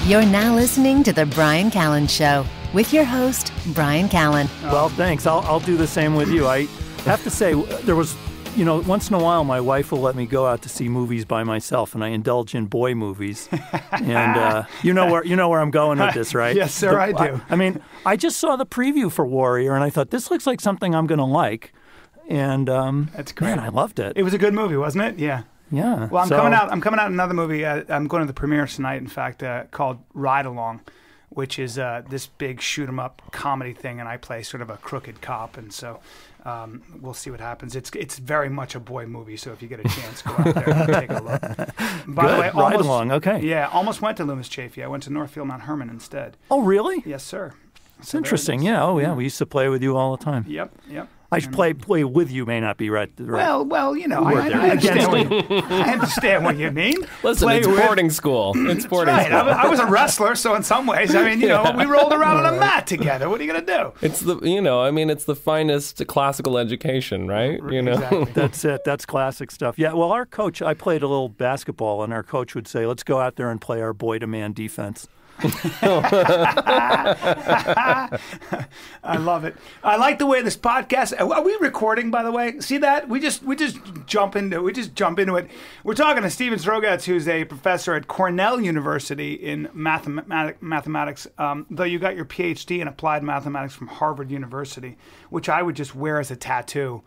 You're now listening to The Bryan Callen Show with your host, Bryan Callen. Well, thanks. I'll do the same with you. I have to say, there was, once in a while my wife will let me go out to see movies by myself, and I indulge in boy movies. And you know where I'm going with this, right? Yes, sir, I do. I just saw the preview for Warrior, and I thought, this looks like something I'm going to like. And that's great. Man, I loved it. It was a good movie, wasn't it? Yeah. Yeah. Well, I'm coming out another movie. I'm going to the premiere tonight, in fact, called Ride Along, which is this big shoot 'em up comedy thing, and I play sort of a crooked cop, and so we'll see what happens. It's very much a boy movie, so if you get a chance, go out there and take a look. By the way, Ride Along. Okay. Yeah, almost went to Loomis Chaffee. I went to Northfield Mount Herman instead. Oh, really? Yes, sir. It's interesting. Yeah. Oh, yeah. We used to play with you all the time. Yep. I should play with you may not be right. Well, I understand what you mean. Listen, it's boarding school. It's boarding school. I was a wrestler, so in some ways, we rolled around on a mat together. What are you going to do? It's it's the finest classical education, right? Exactly. That's it. That's classic stuff. Yeah. Well, our coach, I played a little basketball, and our coach would say, "Let's go out there and play our boy-to-man defense." I love it. I like the way this podcast. Are we recording, by the way? See that? We just jump into it. We're talking to Steven Strogatz, who's a professor at Cornell University in mathematics. Though you got your PhD in applied mathematics from Harvard University, which I would just wear as a tattoo.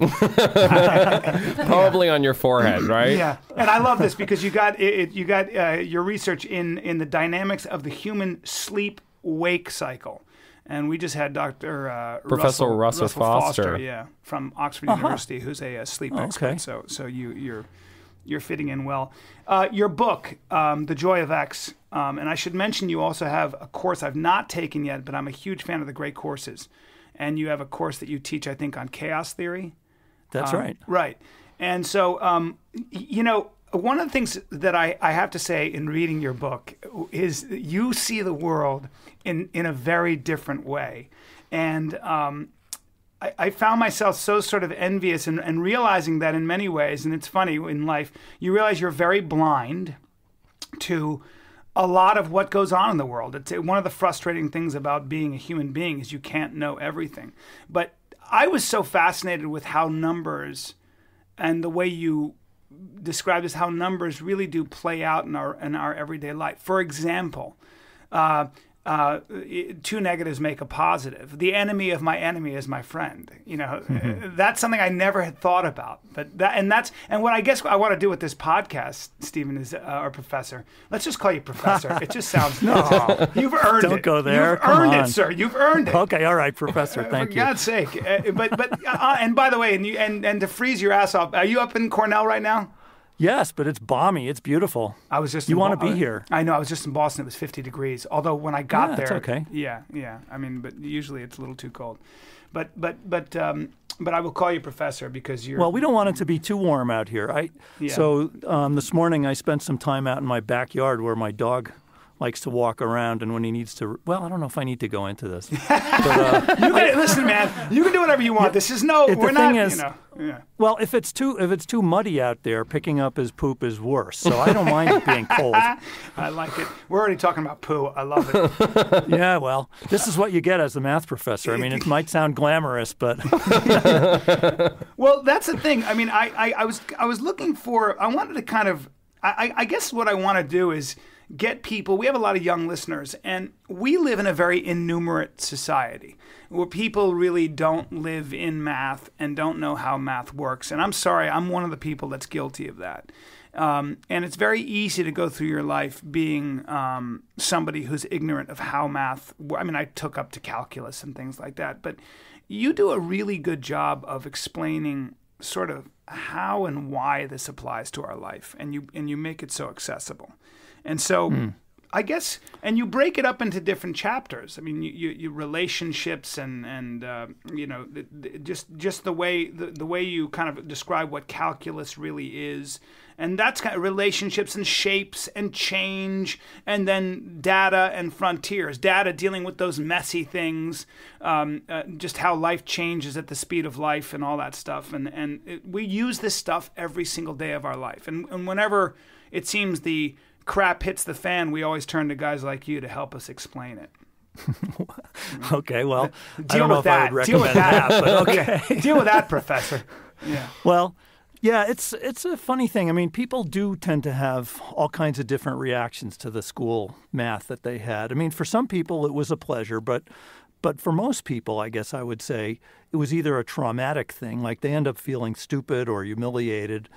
Probably on your forehead, right? Yeah. And I love this because you got your research in the dynamics of the human sleep-wake cycle. And we just had Professor Russell Foster. From Oxford University, who's a sleep expert. So you're fitting in well. Your book, The Joy of X, and I should mention you also have a course I've not taken yet, but I'm a huge fan of the great courses. And you have a course that you teach, I think, on chaos theory. That's right. Right. And so, one of the things that I have to say in reading your book is you see the world in a very different way. And I found myself so sort of envious and realizing that in many ways, and it's funny in life, you realize you're very blind to a lot of what goes on in the world. It's one of the frustrating things about being a human being is you can't know everything. But I was so fascinated with how numbers and the way you described as how numbers really do play out in our everyday life. For example, 2 negatives make a positive. The enemy of my enemy is my friend. That's something I never had thought about. But what I guess I want to do with this podcast, Steven, is our professor. Let's just call you professor. It just sounds you've earned it. Don't go there. You've Come earned on. it, sir. You've earned it. Okay, all right, professor. Thank you. For God's sake. But and by the way, and to freeze your ass off, are you up in Cornell right now? Yes, but it's balmy. It's beautiful. I was just. You want to be here? I know. I was just in Boston. It was 50 degrees. Although when I got there, it's okay. Yeah. But usually it's a little too cold. But I will call you professor because you're. Well, we don't want it to be too warm out here. So this morning I spent some time out in my backyard where my dog likes to walk around, and when he needs to, I don't know if I need to go into this. But, listen, man, you can do whatever you want. This is we're not, Yeah. Well, if it's too muddy out there, picking up his poop is worse. So I don't mind it being cold. I like it. We're already talking about poo. I love it. Yeah, well, this is what you get as a math professor. I mean, it might sound glamorous, but well, that's the thing. I mean, I was looking for. I wanted to kind of. I guess what I want to do is get people. We have a lot of young listeners, and we live in a very innumerate society where people really don't live in math and don't know how math works. And I'm sorry, I'm one of the people that's guilty of that. And it's very easy to go through your life being somebody who's ignorant of how math. I mean, I took up to calculus and things like that, but you do a really good job of explaining sort of how and why this applies to our life, and you make it so accessible. And so I guess, and you break it up into different chapters. I mean, you relationships and just the way you kind of describe what calculus really is, and that's kind of relationships and shapes and change, and then data and frontiers. Data dealing with those messy things, just how life changes at the speed of life and all that stuff. We use this stuff every single day of our life, and whenever it seems the crap hits the fan, we always turn to guys like you to help us explain it. Okay, well, I Deal don't know with if I that. would Deal with recommend that. that, but okay. Yeah. Deal with that, Professor. Yeah. Well, yeah, it's a funny thing. I mean, people do tend to have all kinds of different reactions to the school math that they had. I mean, for some people it was a pleasure, but for most people, I guess I would say it was either a traumatic thing, like they end up feeling stupid or humiliated.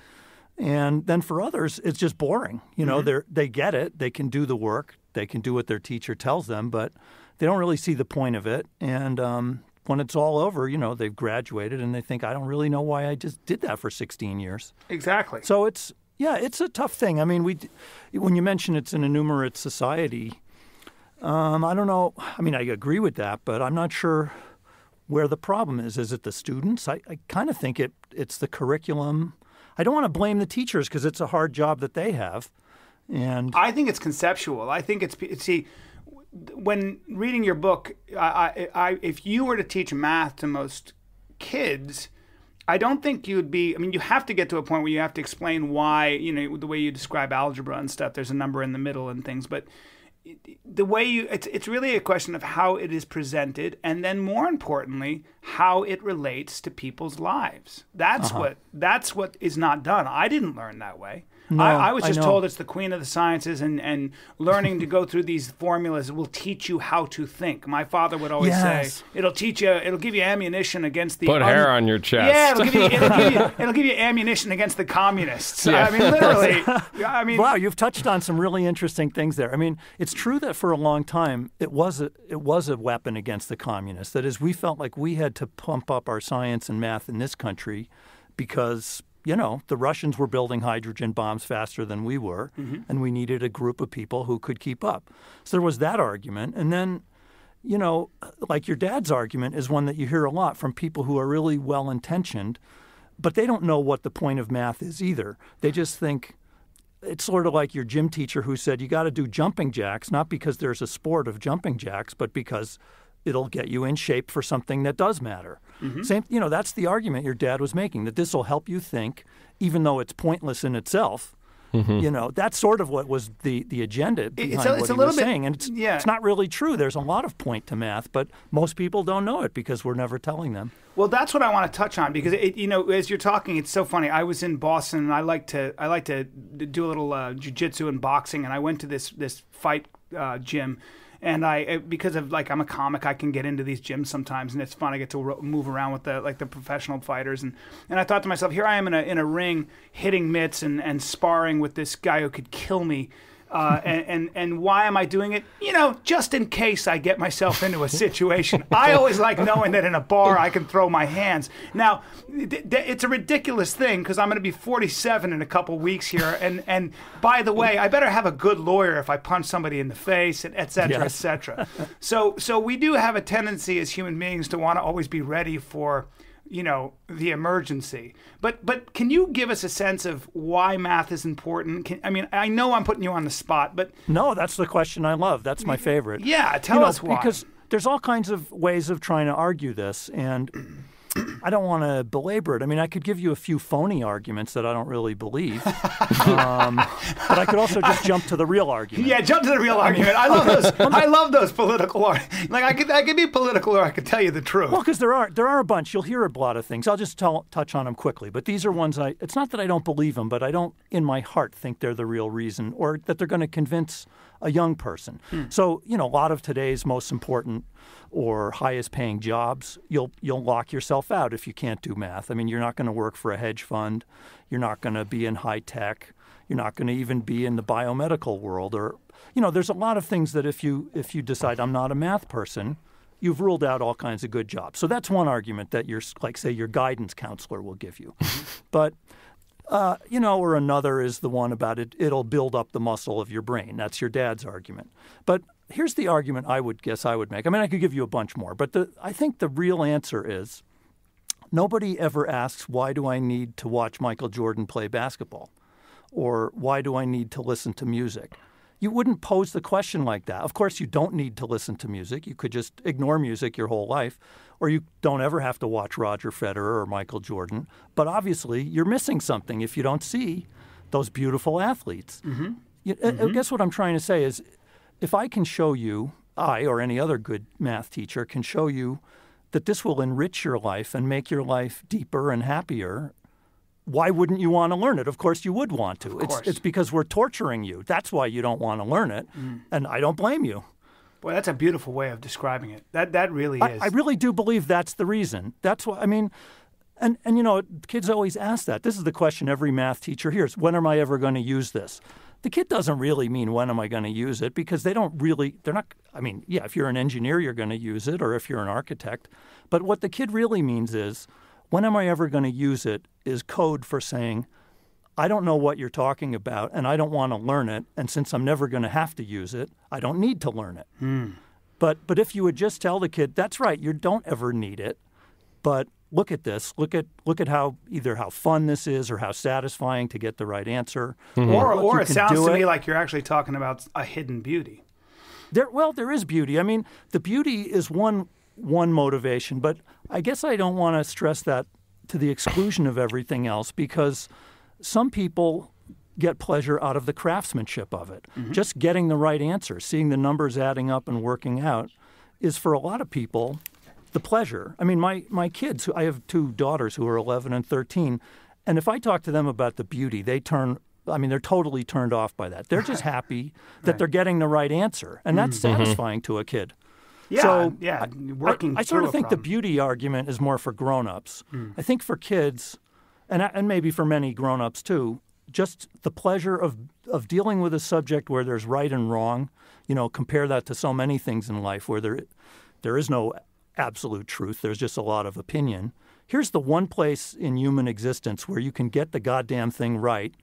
And then for others, it's just boring. You know, they get it. They can do the work. They can do what their teacher tells them, but they don't really see the point of it. And when it's all over, you know, they've graduated and they think, I don't really know why I just did that for 16 years. Exactly. So it's a tough thing. I mean, when you mention it's an enumerate society, I don't know. I mean, I agree with that, but I'm not sure where the problem is. Is it the students? I kind of think it's the curriculum. I don't want to blame the teachers because it's a hard job that they have. And I think it's conceptual. I think see, when reading your book, if you were to teach math to most kids, I don't think you'd be. I mean, you have to get to a point where you have to explain why. You know, the way you describe algebra and stuff. There's a number in the middle and things, but the way it's really a question of how it is presented, and then more importantly, how it relates to people's lives. That's what is not done. I didn't learn that way. No, I was just know. told it's the queen of the sciences, and learning to go through these formulas will teach you how to think. My father would always say, it'll give you ammunition against the... Put hair on your chest. Yeah, it'll give you ammunition against the communists. Yeah. I mean, literally. Wow, you've touched on some really interesting things there. I mean, it's true that for a long time it was a weapon against the communists. That is, we felt like we had to pump up our science and math in this country because... You know, the Russians were building hydrogen bombs faster than we were, and we needed a group of people who could keep up. So there was that argument. And then, you know, like your dad's argument is one that you hear a lot from people who are really well-intentioned, but they don't know what the point of math is either. They just think it's sort of like your gym teacher who said you got to do jumping jacks, not because there's a sport of jumping jacks, but because it'll get you in shape for something that does matter. Same, you know, that's the argument your dad was making, that this will help you think, even though it's pointless in itself. You know, that's sort of what was the agenda behind what he was saying. And it's not really true. There's a lot of point to math, but most people don't know it because we're never telling them. Well, that's what I want to touch on because you know, as you're talking, it's so funny. I was in Boston, and I like to do a little jiu-jitsu and boxing, and I went to this fight gym. And because of I'm a comic, I can get into these gyms sometimes, and it's fun. I get to move around with the professional fighters, and I thought to myself, here I am in a ring hitting mitts and sparring with this guy who could kill me. And why am I doing it? You know, just in case I get myself into a situation. I always like knowing that in a bar I can throw my hands. Now, it's a ridiculous thing because I'm going to be 47 in a couple weeks here. And by the way, I better have a good lawyer if I punch somebody in the face, et cetera, et cetera. So we do have a tendency as human beings to want to always be ready for, you know, the emergency. But can you give us a sense of why math is important? I mean, I know I'm putting you on the spot, but... No, that's the question I love. That's my favorite. Yeah, tell us why. Because there's all kinds of ways of trying to argue this, and I don't want to belabor it. I mean, I could give you a few phony arguments that I don't really believe, but I could also just jump to the real argument. Yeah, jump to the real argument. I love those. I love those political arguments. Like I could be political, or I could tell you the truth. Well, because there are a bunch. You'll hear a lot of things. I'll just touch on them quickly. But these are ones it's not that I don't believe them, but I don't, in my heart, think they're the real reason, or that they're going to convince a young person. So, you know, a lot of today's most important or highest paying jobs, you'll lock yourself out if you can't do math. I mean, you're not going to work for a hedge fund. You're not going to be in high tech. You're not going to even be in the biomedical world. Or, you know, there's a lot of things that if you decide I'm not a math person, you've ruled out all kinds of good jobs. So that's one argument that your guidance counselor will give you. But you know, or another is the one about it'll build up the muscle of your brain. That's your dad's argument. But here's the argument I would make. I mean, I could give you a bunch more, but I think the real answer is nobody ever asks, why do I need to watch Michael Jordan play basketball? Or why do I need to listen to music? You wouldn't pose the question like that. Of course, you don't need to listen to music. You could just ignore music your whole life, or you don't ever have to watch Roger Federer or Michael Jordan. But obviously, you're missing something if you don't see those beautiful athletes. I guess what I'm trying to say is, if I can show you, I or any other good math teacher can show you that this will enrich your life and make your life deeper and happier, why wouldn't you want to learn it? Of course you would want to. It's because we're torturing you. That's why you don't want to learn it, and I don't blame you. Boy, that's a beautiful way of describing it. That really is. I really do believe that's the reason. That's why, I mean, and kids always ask that. This is the question every math teacher hears. When am I ever going to use this? The kid doesn't really mean when am I going to use it, because they're not, I mean, yeah, if you're an engineer, you're going to use it, or if you're an architect. But what the kid really means is, when am I ever going to use it is code for saying, I don't know what you're talking about, and I don't want to learn it, and since I'm never going to have to use it, I don't need to learn it. But if you would just tell the kid, that's right, you don't ever need it, but look at this. Look at how either how fun this is or how satisfying to get the right answer. Or it sounds to me like you're actually talking about a hidden beauty. There is beauty. I mean, the beauty is one motivation, but I guess I don't want to stress that to the exclusion of everything else, because some people get pleasure out of the craftsmanship of it. Just getting the right answer, seeing the numbers adding up and working out is, for a lot of people, the pleasure. I mean, my kids, I have two daughters who are 11 and 13, and if I talk to them about the beauty, they're totally turned off by that. They're just happy that they're getting the right answer, and that's satisfying to a kid. Yeah, I sort of think the beauty argument is more for grown-ups. I think for kids, and maybe for many grown-ups too, just the pleasure of dealing with a subject where there's right and wrong. Compare that to so many things in life where there is no absolute truth. There's just a lot of opinion. Here's the one place in human existence where you can get the goddamn thing right,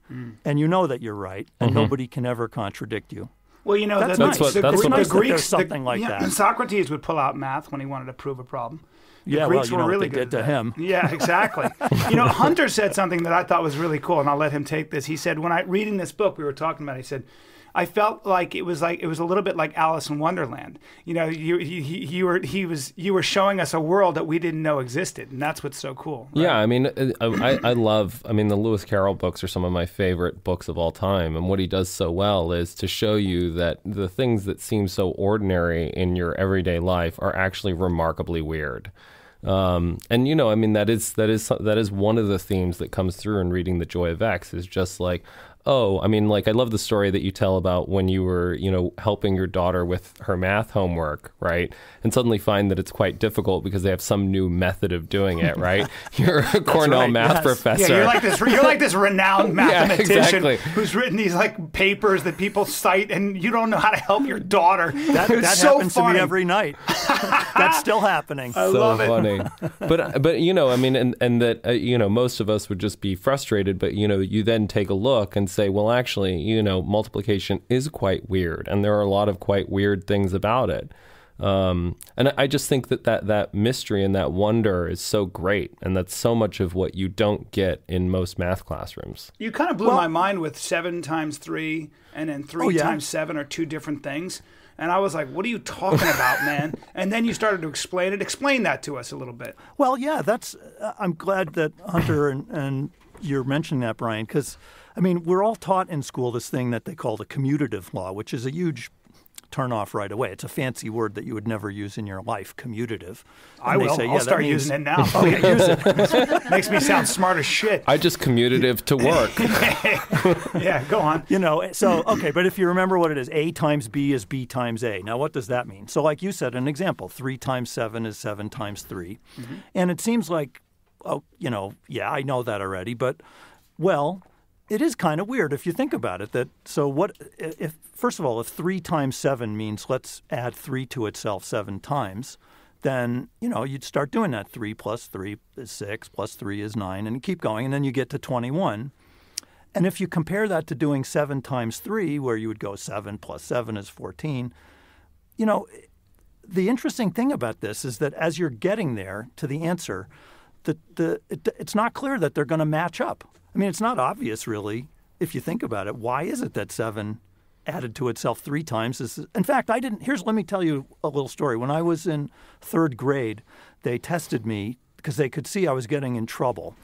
and you know that you're right, and nobody can ever contradict you. Well, that's nice. The Greeks, something like that. Socrates would pull out math when he wanted to prove a problem. The Greeks were really good to him. Yeah, exactly. Hunter said something that I thought was really cool, and I'll let him take this. He said, reading this book we were talking about, he said, I felt like it was a little bit like Alice in Wonderland. You were showing us a world that we didn't know existed, and that's what's so cool. Right? Yeah, I mean, I love. I mean, the Lewis Carroll books are some of my favorite books of all time, and what he does so well is to show you that the things that seem so ordinary in your everyday life are actually remarkably weird. And that is one of the themes that comes through in reading The Joy of X, is just like, I love the story that you tell about when you were, helping your daughter with her math homework, right? And suddenly find that it's quite difficult because they have some new method of doing it, right? You're a Cornell math professor. Yeah, you're like this renowned mathematician who's written these papers that people cite, and you don't know how to help your daughter. That happens to me every night. That's still happening. I love it. Funny. But most of us would just be frustrated, but you then take a look and say, well, actually, multiplication is quite weird, and there are a lot of quite weird things about it. And I just think that mystery and that wonder is so great, and that's so much of what you don't get in most math classrooms. You kind of blew my mind with 7 times 3 and then 3 times 7 are two different things. And I was like, what are you talking about, man? And then you started to explain it. Explain that to us a little bit. Well, yeah, I'm glad that Hunter and you're mentioning that, Brian, because we're all taught in school this thing that they call the commutative law, which is a huge turn-off right away. It's a fancy word that you would never use in your life, commutative. I will. I'll start using it now. Oh, yeah, use it. Makes me sound smart as shit. I just commutative to work. Yeah, go on. But if you remember what it is, A times B is B times A. Now, what does that mean? So like you said, an example, 3 times 7 is 7 times 3. And it seems like, I know that already, but, well, it is kind of weird if you think about it. First of all, if 3 times 7 means let's add 3 to itself 7 times, then, you'd start doing that. 3 plus 3 is 6, plus 3 is 9, and you keep going, and then you get to 21. And if you compare that to doing 7 times 3, where you would go 7 plus 7 is 14, the interesting thing about this is that as you're getting there to the answer, it's not clear that they're going to match up. It's not obvious, really, if you think about it. Why is it that 7 added to itself 3 times? In fact, let me tell you a little story. When I was in 3rd grade, they tested me because they could see I was getting in trouble.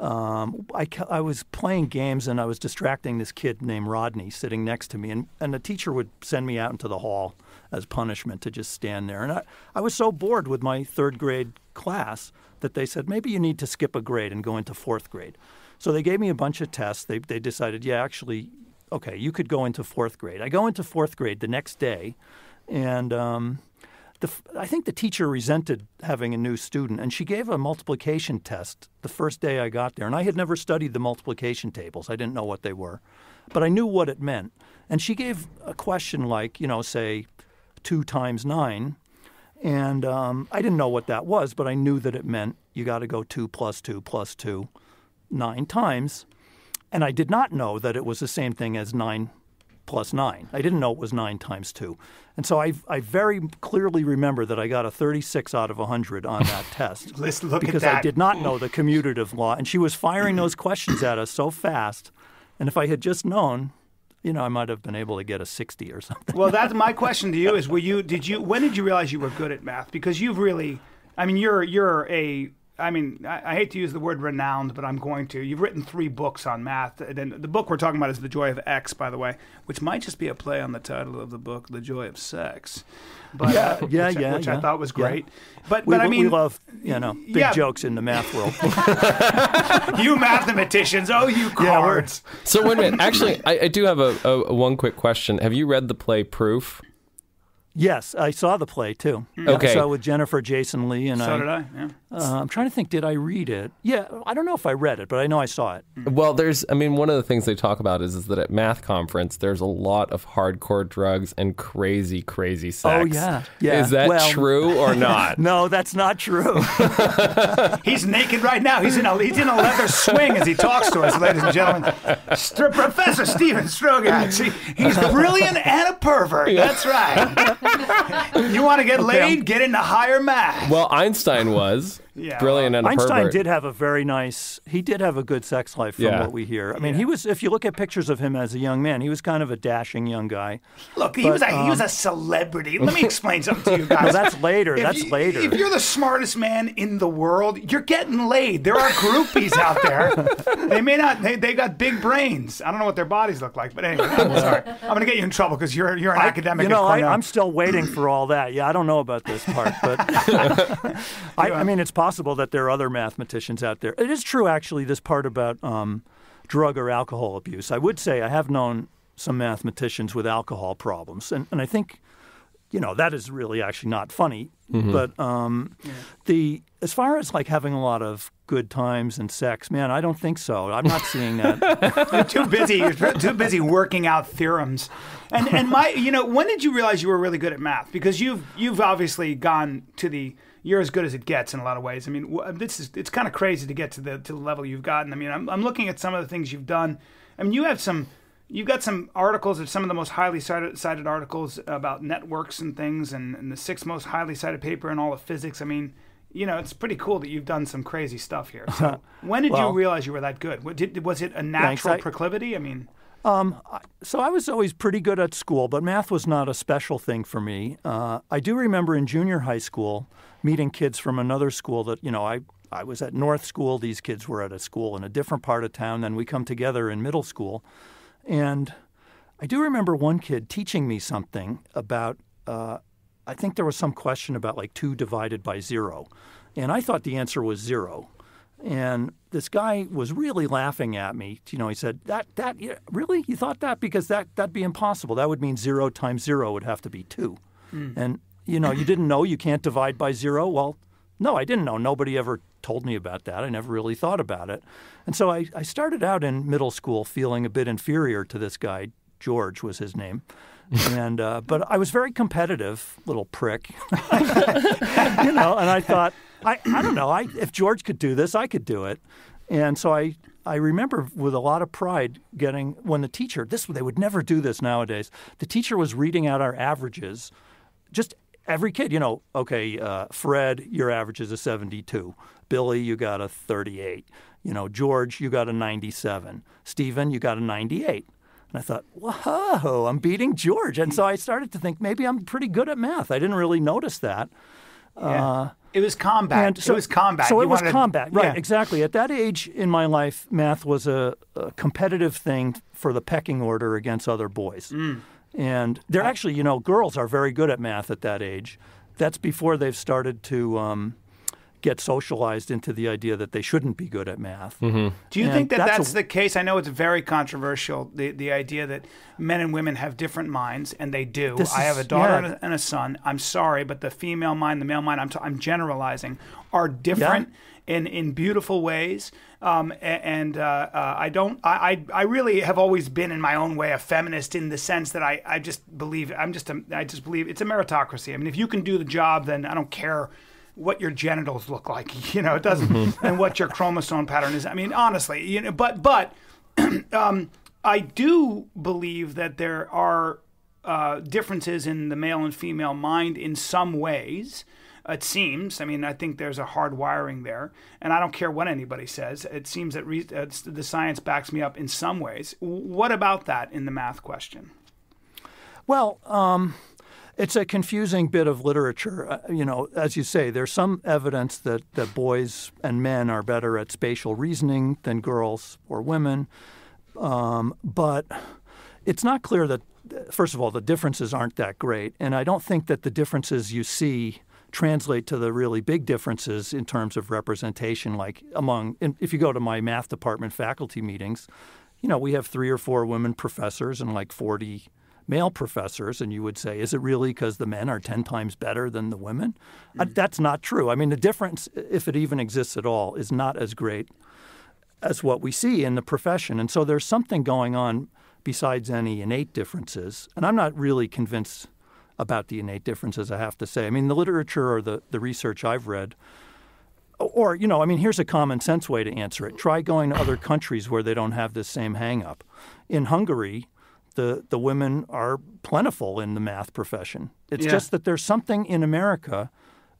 I was playing games and I was distracting this kid named Rodney sitting next to me, and the teacher would send me out into the hall as punishment to just stand there. And I was so bored with my third grade class that they said, maybe you need to skip a grade and go into fourth grade. So they gave me a bunch of tests. They decided, yeah, actually, okay, you could go into fourth grade. I go into fourth grade the next day, and I think the teacher resented having a new student, and she gave a multiplication test the first day I got there. And I had never studied the multiplication tables. I didn't know what they were, but I knew what it meant. And she gave a question like, say, 2 times 9. And I didn't know what that was, but I knew that it meant you got to go 2 plus 2 plus 2 9 times. And I did not know that it was the same thing as 9 plus 9. I didn't know it was 9 times 2. And so I very clearly remember that I got a 36 out of 100 on that test. Let's look because at that. I did not know the commutative law. And she was firing those questions at us so fast. And if I had just known, I might have been able to get a 60 or something. Well, that's my question to you is, when did you realize you were good at math? Because you've really, I hate to use the word renowned, but I'm going to. You've written 3 books on math. And the book we're talking about is The Joy of X, by the way, which might just be a play on the title of the book, The Joy of Sex. But, which I thought was great. Yeah. But we love, big jokes in the math world. You mathematicians, you cards. So wait a minute. Actually, I do have a one quick question. Have you read the play Proof? Yes, I saw the play too. Okay. I saw it with Jennifer Jason Leigh, and so did I. Yeah. I'm trying to think. Did I read it? Yeah, I don't know if I read it, but I know I saw it. Well, one of the things they talk about is that at math conference, there's a lot of hardcore drugs and crazy, crazy sex. Oh yeah. Is that true or not? No, that's not true. He's naked right now. He's in a leather swing as he talks to us, ladies and gentlemen. Professor Steven Strogatz. He's brilliant and a pervert. Yeah. That's right. You want to get laid? Get into higher math. Well, Einstein was brilliant and a pervert. Einstein did have he did have a good sex life from what we hear. I mean, he was, if you look at pictures of him as a young man, he was kind of a dashing young guy. Look, he was a celebrity. Let me explain something to you guys. No, that's later. If you're the smartest man in the world, you're getting laid. There are groupies out there. They may not, they got big brains. I don't know what their bodies look like, but anyway, I'm sorry. I'm going to get you in trouble because you're an academic at Cornell. I'm still waiting for all that. Yeah, I don't know about this part, but I mean, it's possible that there are other mathematicians out there. It is true, actually, this part about drug or alcohol abuse. I would say I have known some mathematicians with alcohol problems, and I think, that is really actually not funny. Mm-hmm. But as far as like having a lot of good times and sex, man, I don't think so. I'm not seeing that. You're too busy working out theorems. And when did you realize you were really good at math? Because you've obviously gone to you're as good as it gets in a lot of ways. I mean, it's kind of crazy to get to the level you've gotten. I mean, I'm looking at some of the things you've done. I mean, you've got some articles, or some of the most highly cited articles about networks and things, and the 6th most highly cited paper in all of physics. I mean, it's pretty cool that you've done some crazy stuff here. So when did you realize you were that good? Was it a natural proclivity? I mean... So I was always pretty good at school, but math was not a special thing for me. I do remember in junior high school meeting kids from another school that, I was at North School. These kids were at a school in a different part of town. Then we come together in middle school. And I do remember one kid teaching me something about, I think there was some question about like 2 divided by 0. And I thought the answer was 0. And this guy was really laughing at me. He said, really? You thought that? Because that'd be impossible. That would mean 0 times 0 would have to be 2. Mm. And, you didn't know you can't divide by 0? Well, no, I didn't know. Nobody ever told me about that. I never really thought about it. And so I started out in middle school feeling a bit inferior to this guy. George was his name. And but I was very competitive, little prick. And I thought, I don't know, if George could do this, I could do it. And so I remember with a lot of pride when the teacher, they would never do this nowadays, the teacher was reading out our averages, just every kid, Fred, your average is a 72. Billy, you got a 38. George, you got a 97. Stephen, you got a 98. And I thought, whoa, I'm beating George. And so I started to think maybe I'm pretty good at math. I didn't really notice that. It was combat. It was combat, right, exactly. At that age in my life, math was a competitive thing for the pecking order against other boys. And they're actually, girls are very good at math at that age. That's before they've started to get socialized into the idea that they shouldn't be good at math. Do you think that that's the case? I know it's very controversial, the idea that men and women have different minds, and they do. I have a daughter and a son. I'm sorry, but the female mind, the male mind, I'm generalizing, are different in beautiful ways. I really have always been in my own way a feminist in the sense that I just believe it's a meritocracy. I mean, if you can do the job, then I don't care what your genitals look like, it doesn't, and what your chromosome pattern is. I mean, honestly, but I do believe that there are differences in the male and female mind in some ways. It seems. I mean, I think there's a hard wiring there, and I don't care what anybody says. It seems that the science backs me up in some ways. What about that in the math question? Well, it's a confusing bit of literature. As you say, there's some evidence that boys and men are better at spatial reasoning than girls or women. But it's not clear that, first of all, the differences aren't that great. And I don't think that the differences you see translate to the really big differences in terms of representation. Like if you go to my math department faculty meetings, we have 3 or 4 women professors and like 40 male professors, and you would say, is it really because the men are 10 times better than the women? That's not true. I mean, the difference, if it even exists at all, is not as great as what we see in the profession. And so there's something going on besides any innate differences. And I'm not really convinced about the innate differences, I have to say. I mean, the literature or the research I've read, or, here's a common sense way to answer it. Try going to other countries where they don't have this same hang-up. In Hungary, the women are plentiful in the math profession. It's just that there's something in America,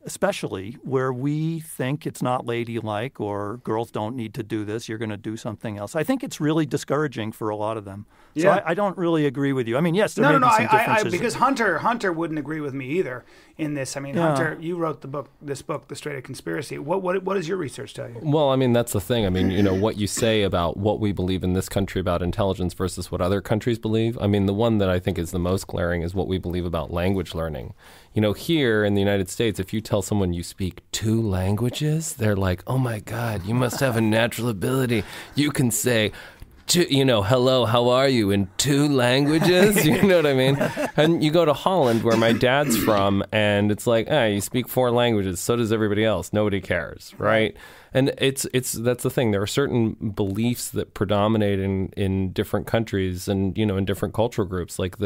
especially, where we think it's not ladylike or girls don't need to do this, you're going to do something else. I think it's really discouraging for a lot of them. So I don't really agree with you. I mean, yes, there may be some differences. Because Hunter wouldn't agree with me either in this. I mean, Hunter, you wrote this book, The Straight Conspiracy. What does your research tell you? Well, I mean, that's the thing. I mean, what you say about what we believe in this country about intelligence versus what other countries believe. I mean, the one that I think is the most glaring is what we believe about language learning. Here in the United States, if you tell someone you speak 2 languages, they're like, oh my God, you must have a natural ability. You can say, hello, how are you, in 2 languages? You know what I mean? And you go to Holland, where my dad's from, and it's like, you speak 4 languages. So does everybody else. Nobody cares, right? And that's the thing. There are certain beliefs that predominate in different countries and, in different cultural groups. Like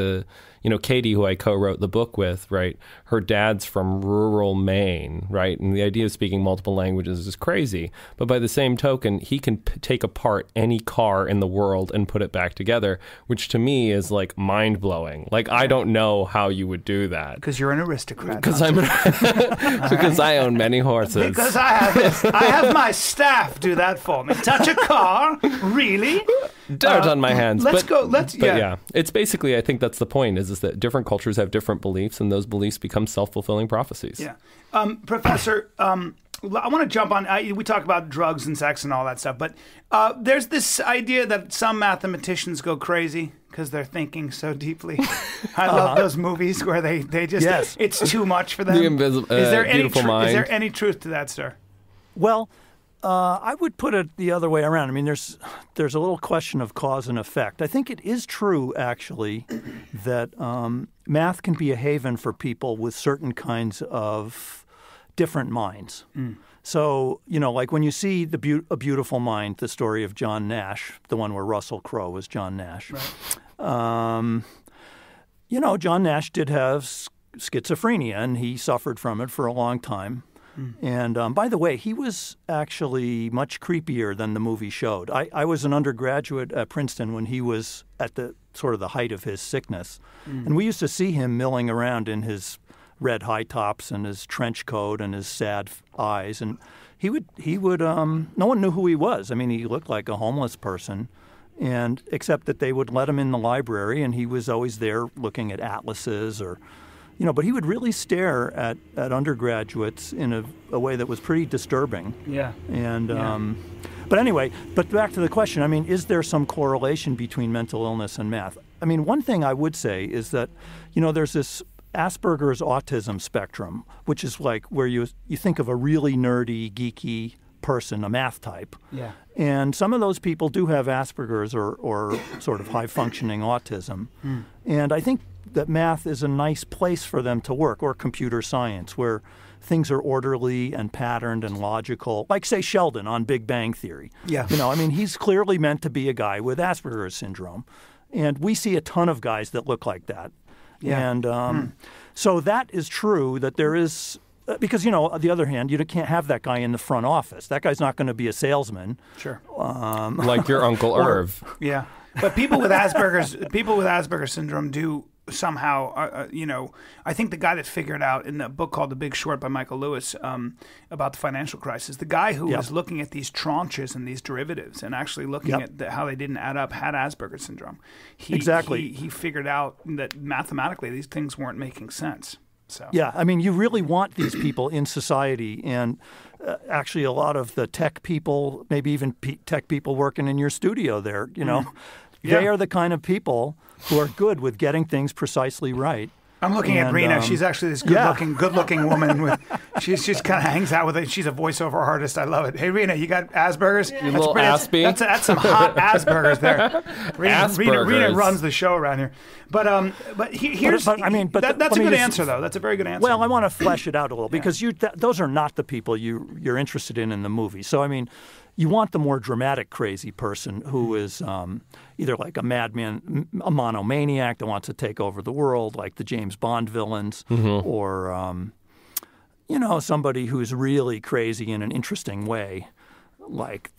Katie, who I co-wrote the book with, right? Her dad's from rural Maine, right? And the idea of speaking multiple languages is crazy. But by the same token, he can take apart any car in the world and put it back together, which to me is like mind-blowing. Like, I don't know how you would do that. Because you're an aristocrat. Because I own many horses. Because I have my staff do that for me. Touch a car? Really? Dirt on my hands. Let's go. It's basically, I think that's the point, is that different cultures have different beliefs, and those beliefs become self-fulfilling prophecies. Yeah. Professor, I want to jump on, we talk about drugs and sex and all that stuff, but there's this idea that some mathematicians go crazy because they're thinking so deeply. I love those movies where they just, it's too much for them. The Beautiful Mind. Is there any truth to that, sir? Well, I would put it the other way around. I mean, there's a little question of cause and effect. I think it is true, actually, that math can be a haven for people with certain kinds of different minds. So, like when you see A Beautiful Mind, the story of John Nash, the one where Russell Crowe was John Nash. Right. John Nash did have schizophrenia, and he suffered from it for a long time. And by the way, he was actually much creepier than the movie showed. I was an undergraduate at Princeton when he was at the height of his sickness. And we used to see him milling around in his red high tops and his trench coat and his sad eyes. And he would no one knew who he was. I mean, he looked like a homeless person. Except that they would let him in the library, and he was always there looking at atlases or But he would really stare at undergraduates in a way that was pretty disturbing. Yeah. And but anyway, but back to the question. I mean, is there some correlation between mental illness and math? I mean, one thing I would say is that, there's this Asperger's autism spectrum, which is like where you think of a really nerdy, geeky person, a math type. Yeah. And some of those people do have Asperger's or sort of high-functioning autism. And I think that math is a nice place for them to work, or computer science, where things are orderly and patterned and logical, like, say, Sheldon on Big Bang Theory. Yeah. He's clearly meant to be a guy with Asperger's syndrome. And we see a ton of guys that look like that. Yeah. And so that is true that there is, because, on the other hand, you can't have that guy in the front office. That guy's not going to be a salesman. Sure. Like your Uncle Irv. Yeah. But people with Asperger's syndrome do somehow, I think the guy that figured out in the book called The Big Short by Michael Lewis about the financial crisis, the guy who was looking at these tranches and these derivatives and actually looking at how they didn't add up had Asperger's syndrome. He figured out that mathematically these things weren't making sense. So. Yeah, I mean, you really want these people in society, and actually a lot of the tech people, maybe even tech people working in your studio there, they are the kind of people who are good with getting things precisely right. I'm looking at Rena. She's actually this good-looking woman. She's kind of hangs out with it. She's a voiceover artist. I love it. Hey, Rena, you got Asperger's? You little Aspie. That's some hot Asperger's there. Rena runs the show around here. But here's. That's a good answer, though. That's a very good answer. Well, I want to flesh it out a little because those are not the people you're interested in the movie. So I mean, you want the more dramatic, crazy person who is either like a madman, a monomaniac that wants to take over the world, like the James Bond villains, or somebody who's really crazy in an interesting way, like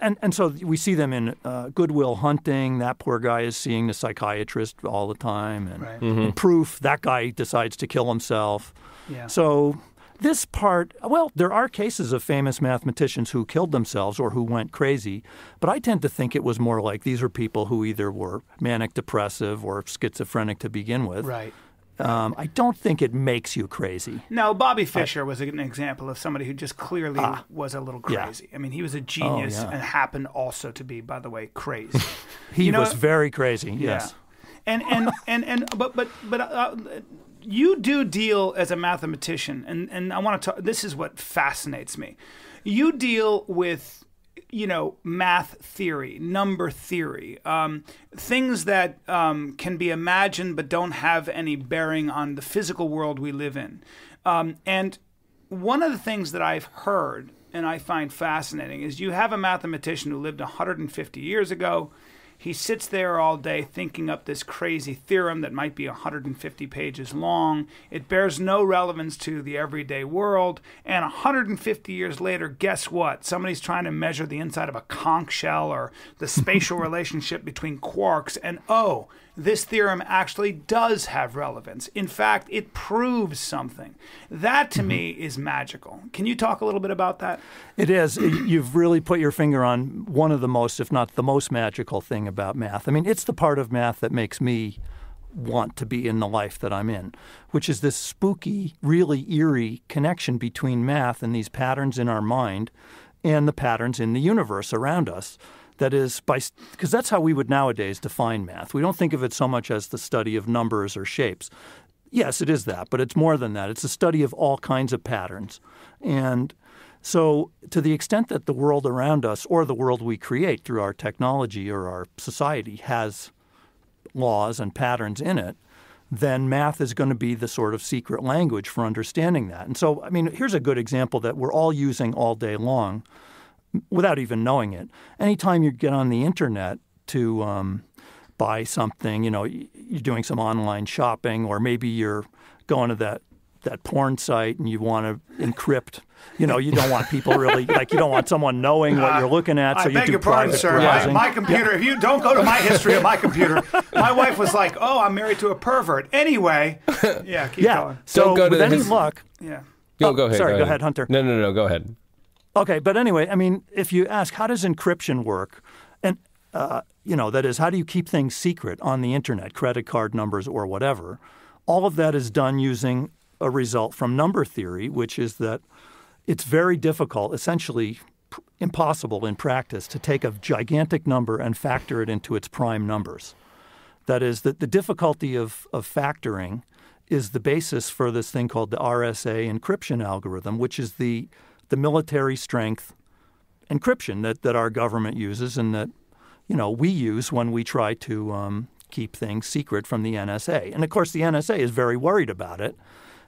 and so we see them in Good Will Hunting. That poor guy is seeing the psychiatrist all the time, and in Proof, that guy decides to kill himself. Yeah. So. This part, well, there are cases of famous mathematicians who killed themselves or who went crazy, but I tend to think it was more like these are people who either were manic depressive or schizophrenic to begin with. Right. I don't think it makes you crazy. No, Bobby Fischer was an example of somebody who just clearly was a little crazy. Yeah. I mean, he was a genius and happened also to be, by the way, crazy. He was very crazy. Yes. Yeah. But you do deal as a mathematician, and I want to talk. This is what fascinates me. You deal with, math theory, number theory, things that can be imagined but don't have any bearing on the physical world we live in. And one of the things that I've heard and I find fascinating is you have a mathematician who lived 150 years ago. He sits there all day thinking up this crazy theorem that might be 150 pages long. It bears no relevance to the everyday world. And 150 years later, guess what? Somebody's trying to measure the inside of a conch shell or the spatial relationship between quarks. And this theorem actually does have relevance. In fact, it proves something. That, to me, is magical. Can you talk a little bit about that? It is. You've really put your finger on one of the most, if not the most magical thing about math. I mean, it's the part of math that makes me want to be in the life that I'm in, which is this spooky, really eerie connection between math and these patterns in our mind and the patterns in the universe around us. That is, because that's how we would nowadays define math. We don't think of it so much as the study of numbers or shapes. Yes, it is that, but it's more than that. It's a study of all kinds of patterns. And so to the extent that the world around us or the world we create through our technology or our society has laws and patterns in it, then math is going to be the sort of secret language for understanding that. And so, I mean, here's a good example that we're all using all day long without even knowing it. Anytime you get on the internet to buy something, you're doing some online shopping, or maybe you're going to that porn site and you want to encrypt. You don't want people really, you don't want someone knowing what you're looking at, so you do private browsing. My computer, if you don't go to my history of my computer, my wife was like, I'm married to a pervert. Anyway, keep going. So don't go with any luck. Yeah. Go ahead. Sorry, go ahead, Hunter. No, go ahead. Okay, but anyway, I mean, if you ask, how does encryption work? And, that is, how do you keep things secret on the internet, credit card numbers or whatever? All of that is done using a result from number theory, which is that it's very difficult, essentially impossible in practice, to take a gigantic number and factor it into its prime numbers. That is, that the difficulty of factoring is the basis for this thing called the RSA encryption algorithm, which is the military strength encryption that our government uses and that we use when we try to keep things secret from the NSA. And of course, the NSA is very worried about it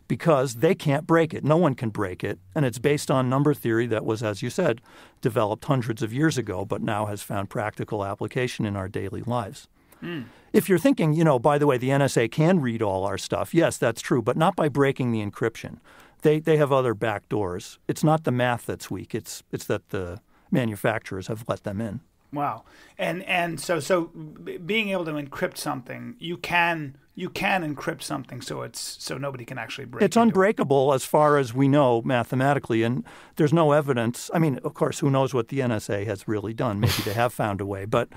because they can't break it. No one can break it. And it's based on number theory that was, as you said, developed hundreds of years ago, but now has found practical application in our daily lives. If you're thinking, by the way, the NSA can read all our stuff, yes, that's true, but not by breaking the encryption. They have other back doors. It's not the math that's weak. It's that the manufacturers have let them in. Wow. And so being able to encrypt something, you can encrypt something so nobody can actually break it. It's unbreakable as far as we know mathematically, and there's no evidence. I mean, of course, who knows what the NSA has really done? Maybe they have found a way, but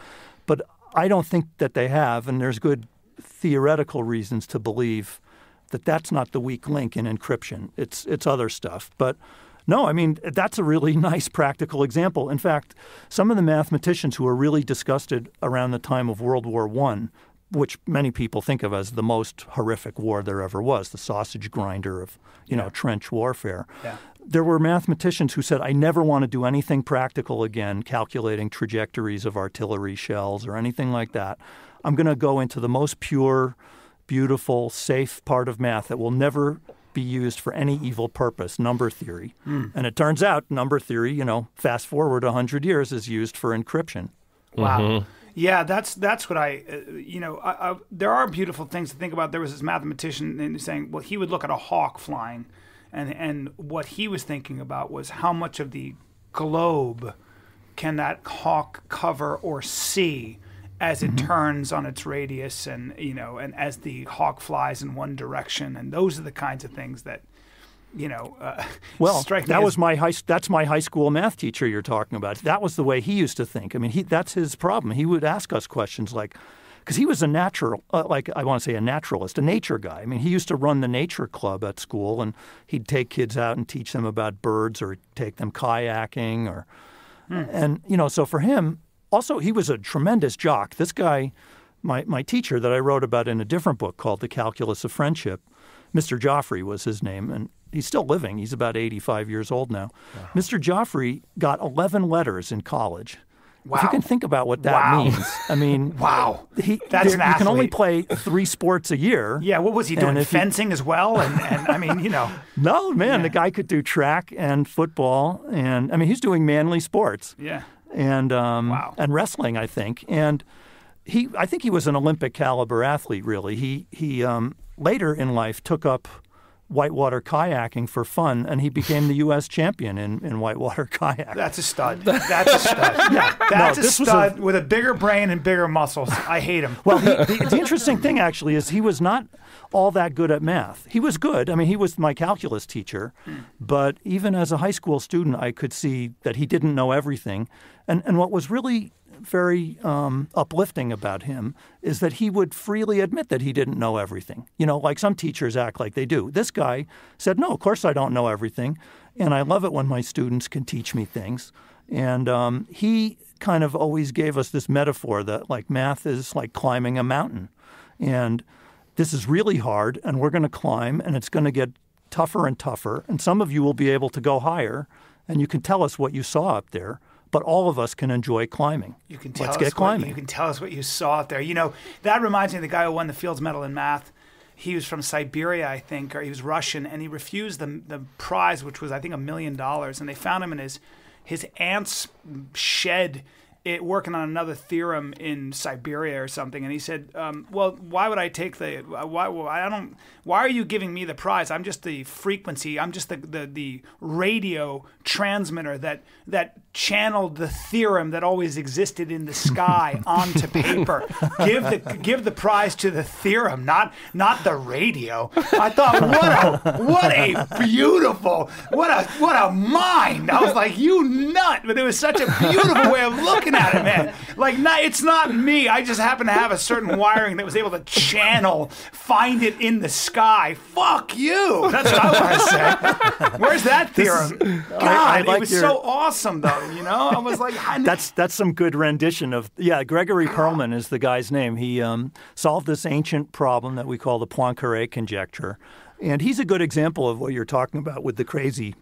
I don't think that they have, and there's good theoretical reasons to believe that that's not the weak link in encryption. It's other stuff. But no, I mean, that's a really nice practical example. In fact, some of the mathematicians who were really disgusted around the time of World War I, which many people think of as the most horrific war there ever was, the sausage grinder of, trench warfare. Yeah. There were mathematicians who said, I never want to do anything practical again, calculating trajectories of artillery shells or anything like that. I'm going to go into the most pure, beautiful, safe part of math that will never be used for any evil purpose, number theory. And it turns out number theory, fast forward 100 years, is used for encryption. Wow. Mm-hmm. Yeah, that's what I there are beautiful things to think about. There was this mathematician saying, well, he would look at a hawk flying, and what he was thinking about was how much of the globe can that hawk cover or see as it turns on its radius, and as the hawk flies in one direction, and those are the kinds of things that strike me. That's my high school math teacher you're talking about. That was the way he used to think. I mean, that's his problem. He would ask us questions like, because he was a natural, I want to say a naturalist, a nature guy. I mean, he used to run the nature club at school, and he'd take kids out and teach them about birds or take them kayaking, and so for him. Also, he was a tremendous jock. This guy, my teacher that I wrote about in a different book called The Calculus of Friendship, Mr. Joffrey was his name, and he's still living. He's about 85 years old now. Wow. Mr. Joffrey got 11 letters in college. Wow. If you can think about what that means. I mean, wow. That's an athlete. You can only play 3 sports a year. Yeah, what was he doing? Fencing as well? And I mean, No, man, the guy could do track and football, and I mean, he's doing manly sports. Yeah. And wrestling, I think. And I think he was an Olympic caliber athlete, really. He later in life took up whitewater kayaking for fun, and he became the U.S. champion in whitewater kayak. That's a stud. That's a stud. Yeah, that's a stud with a bigger brain and bigger muscles. I hate him. Well, the interesting thing, actually, is he was not all that good at math. He was good. I mean, he was my calculus teacher. But even as a high school student, I could see that he didn't know everything. And what was really very uplifting about him is that he would freely admit that he didn't know everything. Like some teachers act like they do. This guy said, no, of course I don't know everything. And I love it when my students can teach me things. And he kind of always gave us this metaphor that like math is like climbing a mountain. And this is really hard, and we're going to climb, and it's going to get tougher and tougher. And some of you will be able to go higher, and you can tell us what you saw up there. But all of us can enjoy climbing. Let's get climbing. You can tell us what you saw up there. That reminds me of the guy who won the Fields Medal in math. He was from Siberia, I think, or he was Russian, and he refused the prize, which was, I think, $1 million. And they found him in his aunt's shed working on another theorem in Siberia or something, and he said, "Well, why would I take the? Why are you giving me the prize? I'm just the frequency. I'm just the radio transmitter that channeled the theorem that always existed in the sky onto paper. Give the prize to the theorem, not the radio." I thought, what a beautiful, what a mind. I was like, you nut, but it was such a beautiful way of looking at it, man. Like, it's not me. I just happen to have a certain wiring that was able to find it in the sky. Fuck you. That's what I want to say. Where's that theorem? God, it was so awesome, though, you know? I was like... That's some good rendition of... Yeah, Gregory Perelman is the guy's name. He solved this ancient problem that we call the Poincaré conjecture. And he's a good example of what you're talking about with the crazy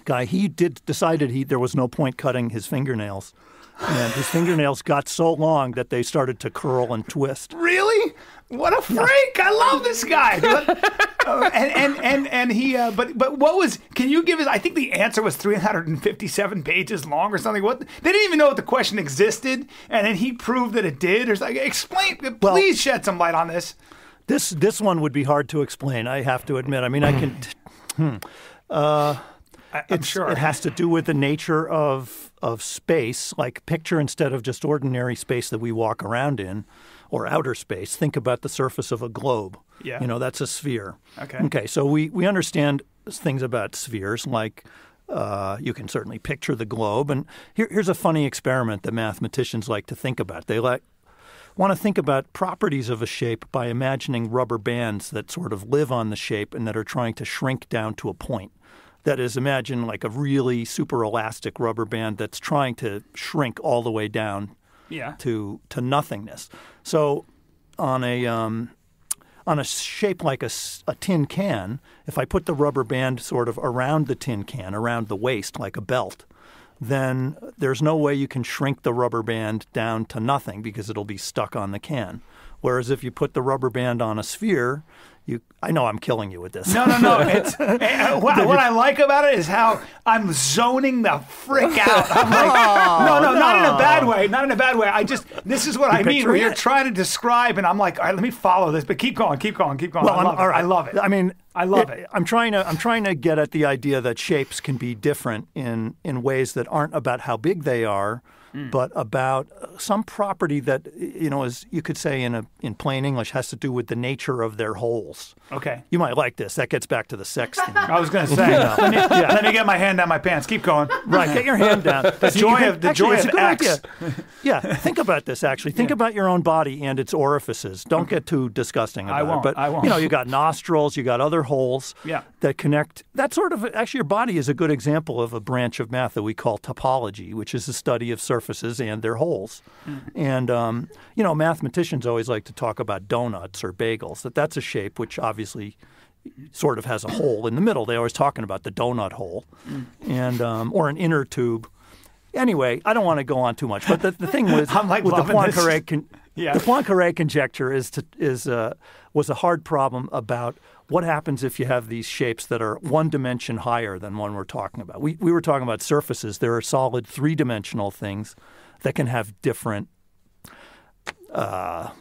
guy. He decided there was no point cutting his fingernails. And his fingernails got so long that they started to curl and twist. Really? What a freak! I love this guy. And he, but what was? Can you give us? I think the answer was 357 pages long or something. What? They didn't even know if the question existed, and then he proved that it did. Or like, explain. Please shed some light on this. This one would be hard to explain. I have to admit. I mean, I can. I'm sure it has to do with the nature of space. Like, picture instead of just ordinary space that we walk around in, or outer space, think about the surface of a globe. Yeah. You know, that's a sphere. Okay. So we understand things about spheres, like you can certainly picture the globe. And here's a funny experiment that mathematicians like to think about. They want to think about properties of a shape by imagining rubber bands that sort of live on the shape and that are trying to shrink down to a point. That is, imagine like a really super elastic rubber band that's trying to shrink all the way down to nothingness. So on a shape like a tin can, if I put the rubber band sort of around the tin can, around the waist like a belt, then there's no way you can shrink the rubber band down to nothing because it'll be stuck on the can. Whereas if you put the rubber band on a sphere, I know I'm killing you with this. No. It's what I like about it is how I'm zoning the frick out. I'm like, no, not in a bad way. Not in a bad way. This is what I mean. Where you're trying to describe, and I'm like, all right, let me follow this, but keep going. Well, I love it. I mean, I love it. I'm trying to get at the idea that shapes can be different in ways that aren't about how big they are, but about some property that, you know, as you could say in plain English, has to do with the nature of their holes. Okay. You might like this. That gets back to the sex thing. I was going to say, let me get my hand down my pants. Keep going. Right, get your hand down. The joy of X. Idea. Yeah, think about this, actually. Think about your own body and its orifices. Don't get too disgusting about it. But, I won't. You know, you got nostrils, you got other holes that connect. That sort of, actually, your body is a good example of a branch of math that we call topology, which is the study of surfaces and their holes. And, you know, mathematicians always like to talk about donuts or bagels. That's a shape which obviously sort of has a hole in the middle. They're always talking about the donut hole, and or an inner tube. Anyway, I don't want to go on too much, but the thing was, I'm like with the Poincaré, the Poincaré conjecture was a hard problem about what happens if you have these shapes that are one dimension higher than one we're talking about. We were talking about surfaces. There are solid three-dimensional things that can have different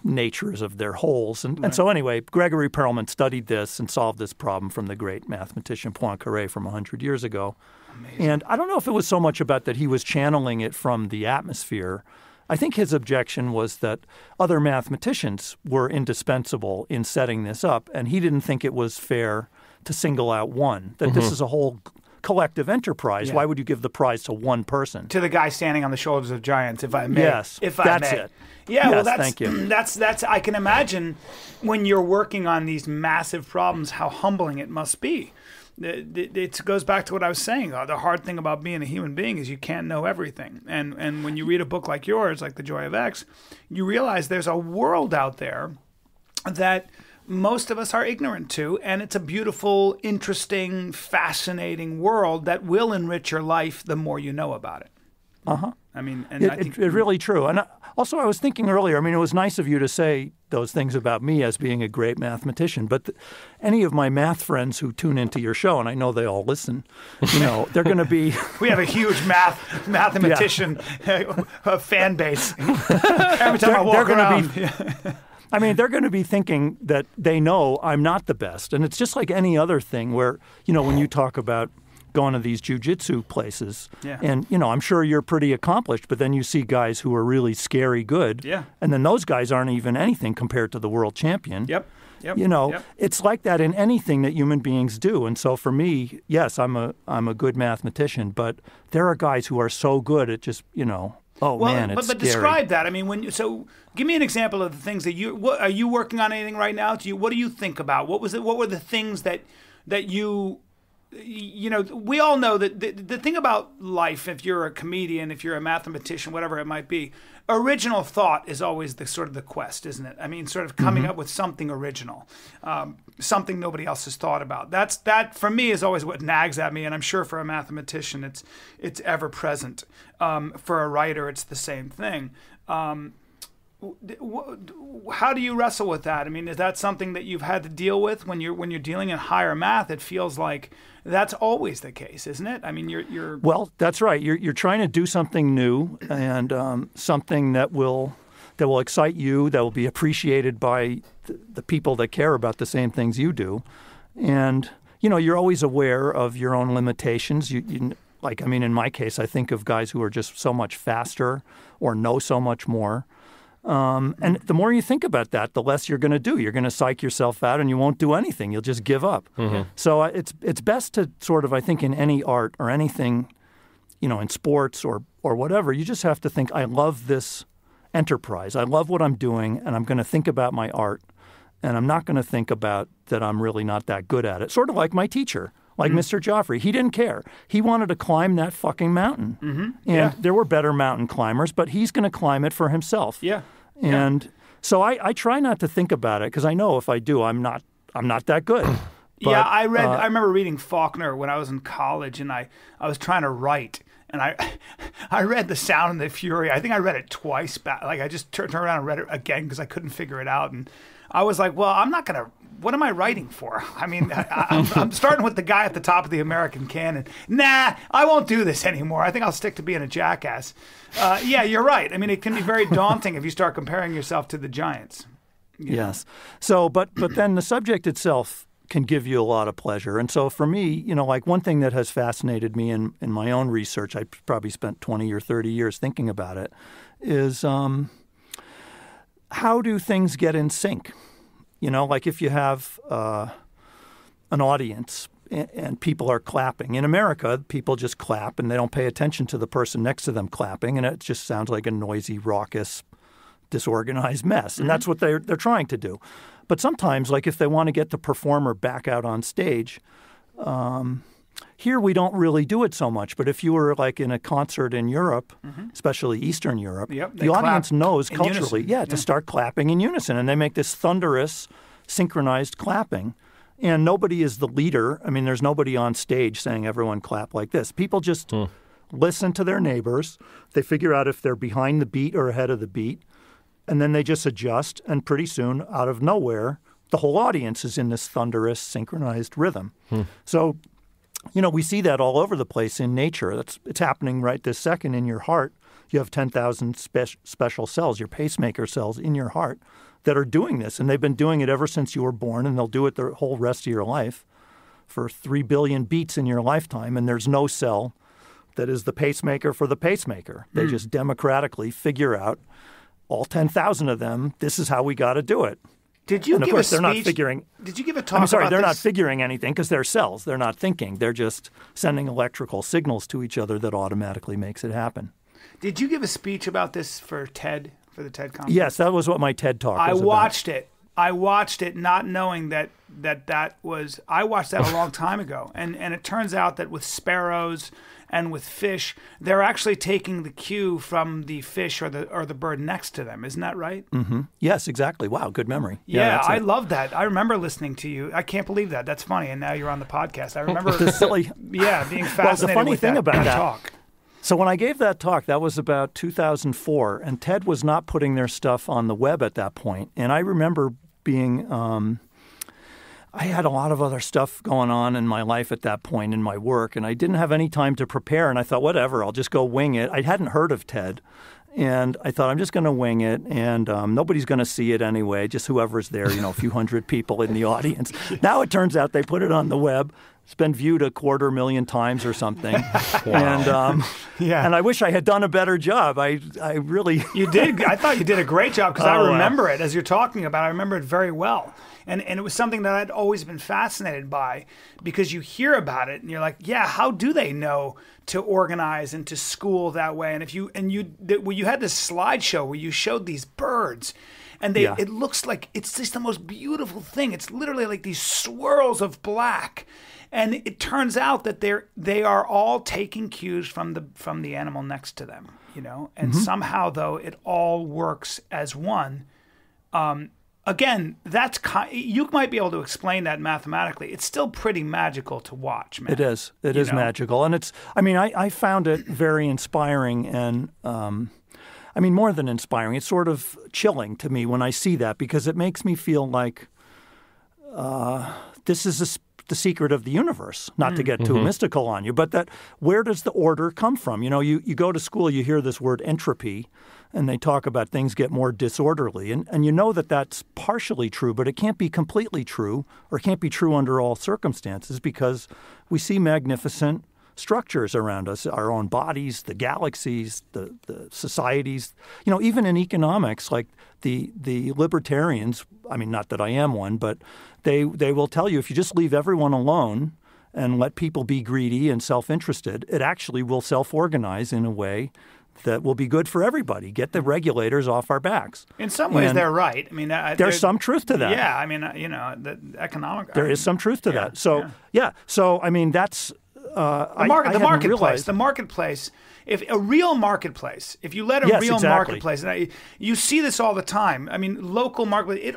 natures of their holes. And so anyway, Gregory Perelman studied this and solved this problem from the great mathematician Poincaré from 100 years ago. Amazing. And I don't know if it was so much about that he was channeling it from the atmosphere. I think his objection was that other mathematicians were indispensable in setting this up, and he didn't think it was fair to single out one, that this is a whole collective enterprise. Yeah. Why would you give the prize to one person? To the guy standing on the shoulders of giants, if I may. Yes, that's it. Yeah, yes, well, that's, thank you. That's. I can imagine when you're working on these massive problems, how humbling it must be. It goes back to what I was saying. The hard thing about being a human being is you can't know everything. And when you read a book like yours, like The Joy of X, you realize there's a world out there that most of us are ignorant to, and it's a beautiful, interesting, fascinating world that will enrich your life the more you know about it. I mean, and I think it's really true. And also, I was thinking earlier, I mean, it was nice of you to say those things about me as being a great mathematician, but any of my math friends who tune into your show, and I know they all listen, you know, they're going to be... We have a huge mathematician fan base. Every time I walk around... I mean, they're going to be thinking that they know I'm not the best. And it's just like any other thing where, you know, when you talk about going to these jiu-jitsu places, and, you know, I'm sure you're pretty accomplished, but then you see guys who are really scary good, and then those guys aren't even anything compared to the world champion. You know, it's like that in anything that human beings do. And so for me, yes, I'm a good mathematician, but there are guys who are so good at just, you know, Oh, well, man, it's but scary. describe that. I mean, give me an example of the things that are you working on anything right now? What do you think about? What were the things that you we all know that the thing about life, if you're a comedian, if you're a mathematician, whatever it might be, original thought is always the sort of the quest, isn't it? I mean, sort of coming up with something original, something nobody else has thought about. That for me is always what nags at me, and I'm sure for a mathematician, it's ever present. For a writer, it's the same thing. How do you wrestle with that? I mean, is that something that you've had to deal with when you're dealing in higher math? It feels like that's always the case, isn't it? I mean, you're Well, that's right. You're trying to do something new and something that will excite you, that will be appreciated by the people that care about the same things you do, and you're always aware of your own limitations. Like, I mean, in my case, I think of guys who are just so much faster or know so much more. And the more you think about that, the less you're going to do. You're going to psych yourself out and you won't do anything. You'll just give up. Mm-hmm. So it's best to sort of, I think, in any art or anything, in sports or whatever, you just have to think, I love this enterprise. I love what I'm doing, and I'm going to think about my art. And I'm not going to think about that I'm really not that good at it. Sort of like my teacher. Like Mr. Joffrey. He didn't care. He wanted to climb that fucking mountain. Mm-hmm. And there were better mountain climbers, but he's going to climb it for himself. Yeah. And so I try not to think about it, because I know if I do, I'm not that good. But, I remember reading Faulkner when I was in college, and I was trying to write. And I read The Sound and the Fury. I think I read it twice back. Like, I just turned around and read it again because I couldn't figure it out. And I was like, well, I'm not going to – what am I writing for? I mean, I'm starting with the guy at the top of the American canon. Nah, I won't do this anymore. I think I'll stick to being a jackass. Yeah, you're right. I mean, it can be very daunting if you start comparing yourself to the giants. Yes. So, but then the subject itself can give you a lot of pleasure. And so for me, like one thing that has fascinated me in my own research, I probably spent 20 or 30 years thinking about it, is how do things get in sync? Like if you have an audience and people are clapping. In America, people just clap and they don't pay attention to the person next to them clapping, and it just sounds like a noisy, raucous, disorganized mess. And that's what they're trying to do. But sometimes, like if they want to get the performer back out on stage, here we don't really do it so much. But if you were like in a concert in Europe, especially Eastern Europe, the audience knows culturally, to start clapping in unison. And they make this thunderous, synchronized clapping. And nobody is the leader. I mean, there's nobody on stage saying everyone clap like this. People just listen to their neighbors. They figure out if they're behind the beat or ahead of the beat. And then they just adjust. And pretty soon, out of nowhere, the whole audience is in this thunderous, synchronized rhythm. So, we see that all over the place in nature. It's happening right this second in your heart. You have 10,000 special cells, your pacemaker cells in your heart, that are doing this. And they've been doing it ever since you were born, and they'll do it the whole rest of your life for 3 billion beats in your lifetime. And there's no cell that is the pacemaker for the pacemaker. They just democratically figure out, all 10,000 of them, this is how we got to do it. Did you and of give course, a they're speech? Not figuring. Did you give a talk? I'm sorry, about they're this? not figuring anything because they're cells. They're not thinking. They're just sending electrical signals to each other that automatically makes it happen. Did you give a speech about this for TED, for the TED conference? Yes, that was what my TED Talk was I watched it. I watched it not knowing that was – I watched that a long time ago. And it turns out that with sparrows and with fish, they're actually taking the cue from the fish or the bird next to them. Isn't that right? Mm-hmm. Yes, exactly. Wow, good memory. Yeah, I love that. I remember listening to you. I can't believe that. That's funny. And now you're on the podcast. I remember the silly, being fascinated well, the funny with thing that about that talk. So when I gave that talk, that was about 2004, and TED was not putting their stuff on the web at that point. And I remember being I had a lot of other stuff going on in my life at that point in my work, and I didn't have any time to prepare. And I thought, whatever, I'll just go wing it. I hadn't heard of TED, and I thought, I'm just going to wing it, and nobody's going to see it anyway, just whoever's there, a few hundred people in the audience. Now it turns out they put it on the web. It's been viewed 250,000 times or something. Wow. And I wish I had done a better job. I really... You did. I thought you did a great job because I remember it as you're talking about it. I remember it very well. And it was something that I'd always been fascinated by because you hear about it and you're like, yeah, how do they know to organize and to school that way. And you had this slideshow where you showed these birds, and it looks like it's just the most beautiful thing. It's literally like these swirls of black. And it turns out that they are all taking cues from the animal next to them, and somehow though it all works as one. Again, you might be able to explain that mathematically. It's still pretty magical to watch, man. It is. It is magical, and I found it very inspiring, and more than inspiring. It's sort of chilling to me when I see that, because it makes me feel like this is the secret of the universe, not to get too mystical on you, but that where does the order come from? You go to school, you hear this word entropy, and they talk about things get more disorderly. And you know that that's partially true, but it can't be completely true, or it can't be true under all circumstances, because we see magnificent structures around us, our own bodies, the galaxies, the societies. Even in economics, like the libertarians, not that I am one, but they will tell you if you just leave everyone alone and let people be greedy and self-interested, it actually will self-organize in a way that will be good for everybody. Get the regulators off our backs. In some ways, they're right. There's some truth to that. Yeah, the economic. There is some truth to that. So that's the marketplace. If a real marketplace, if you let a real marketplace, and you see this all the time. Local marketplace,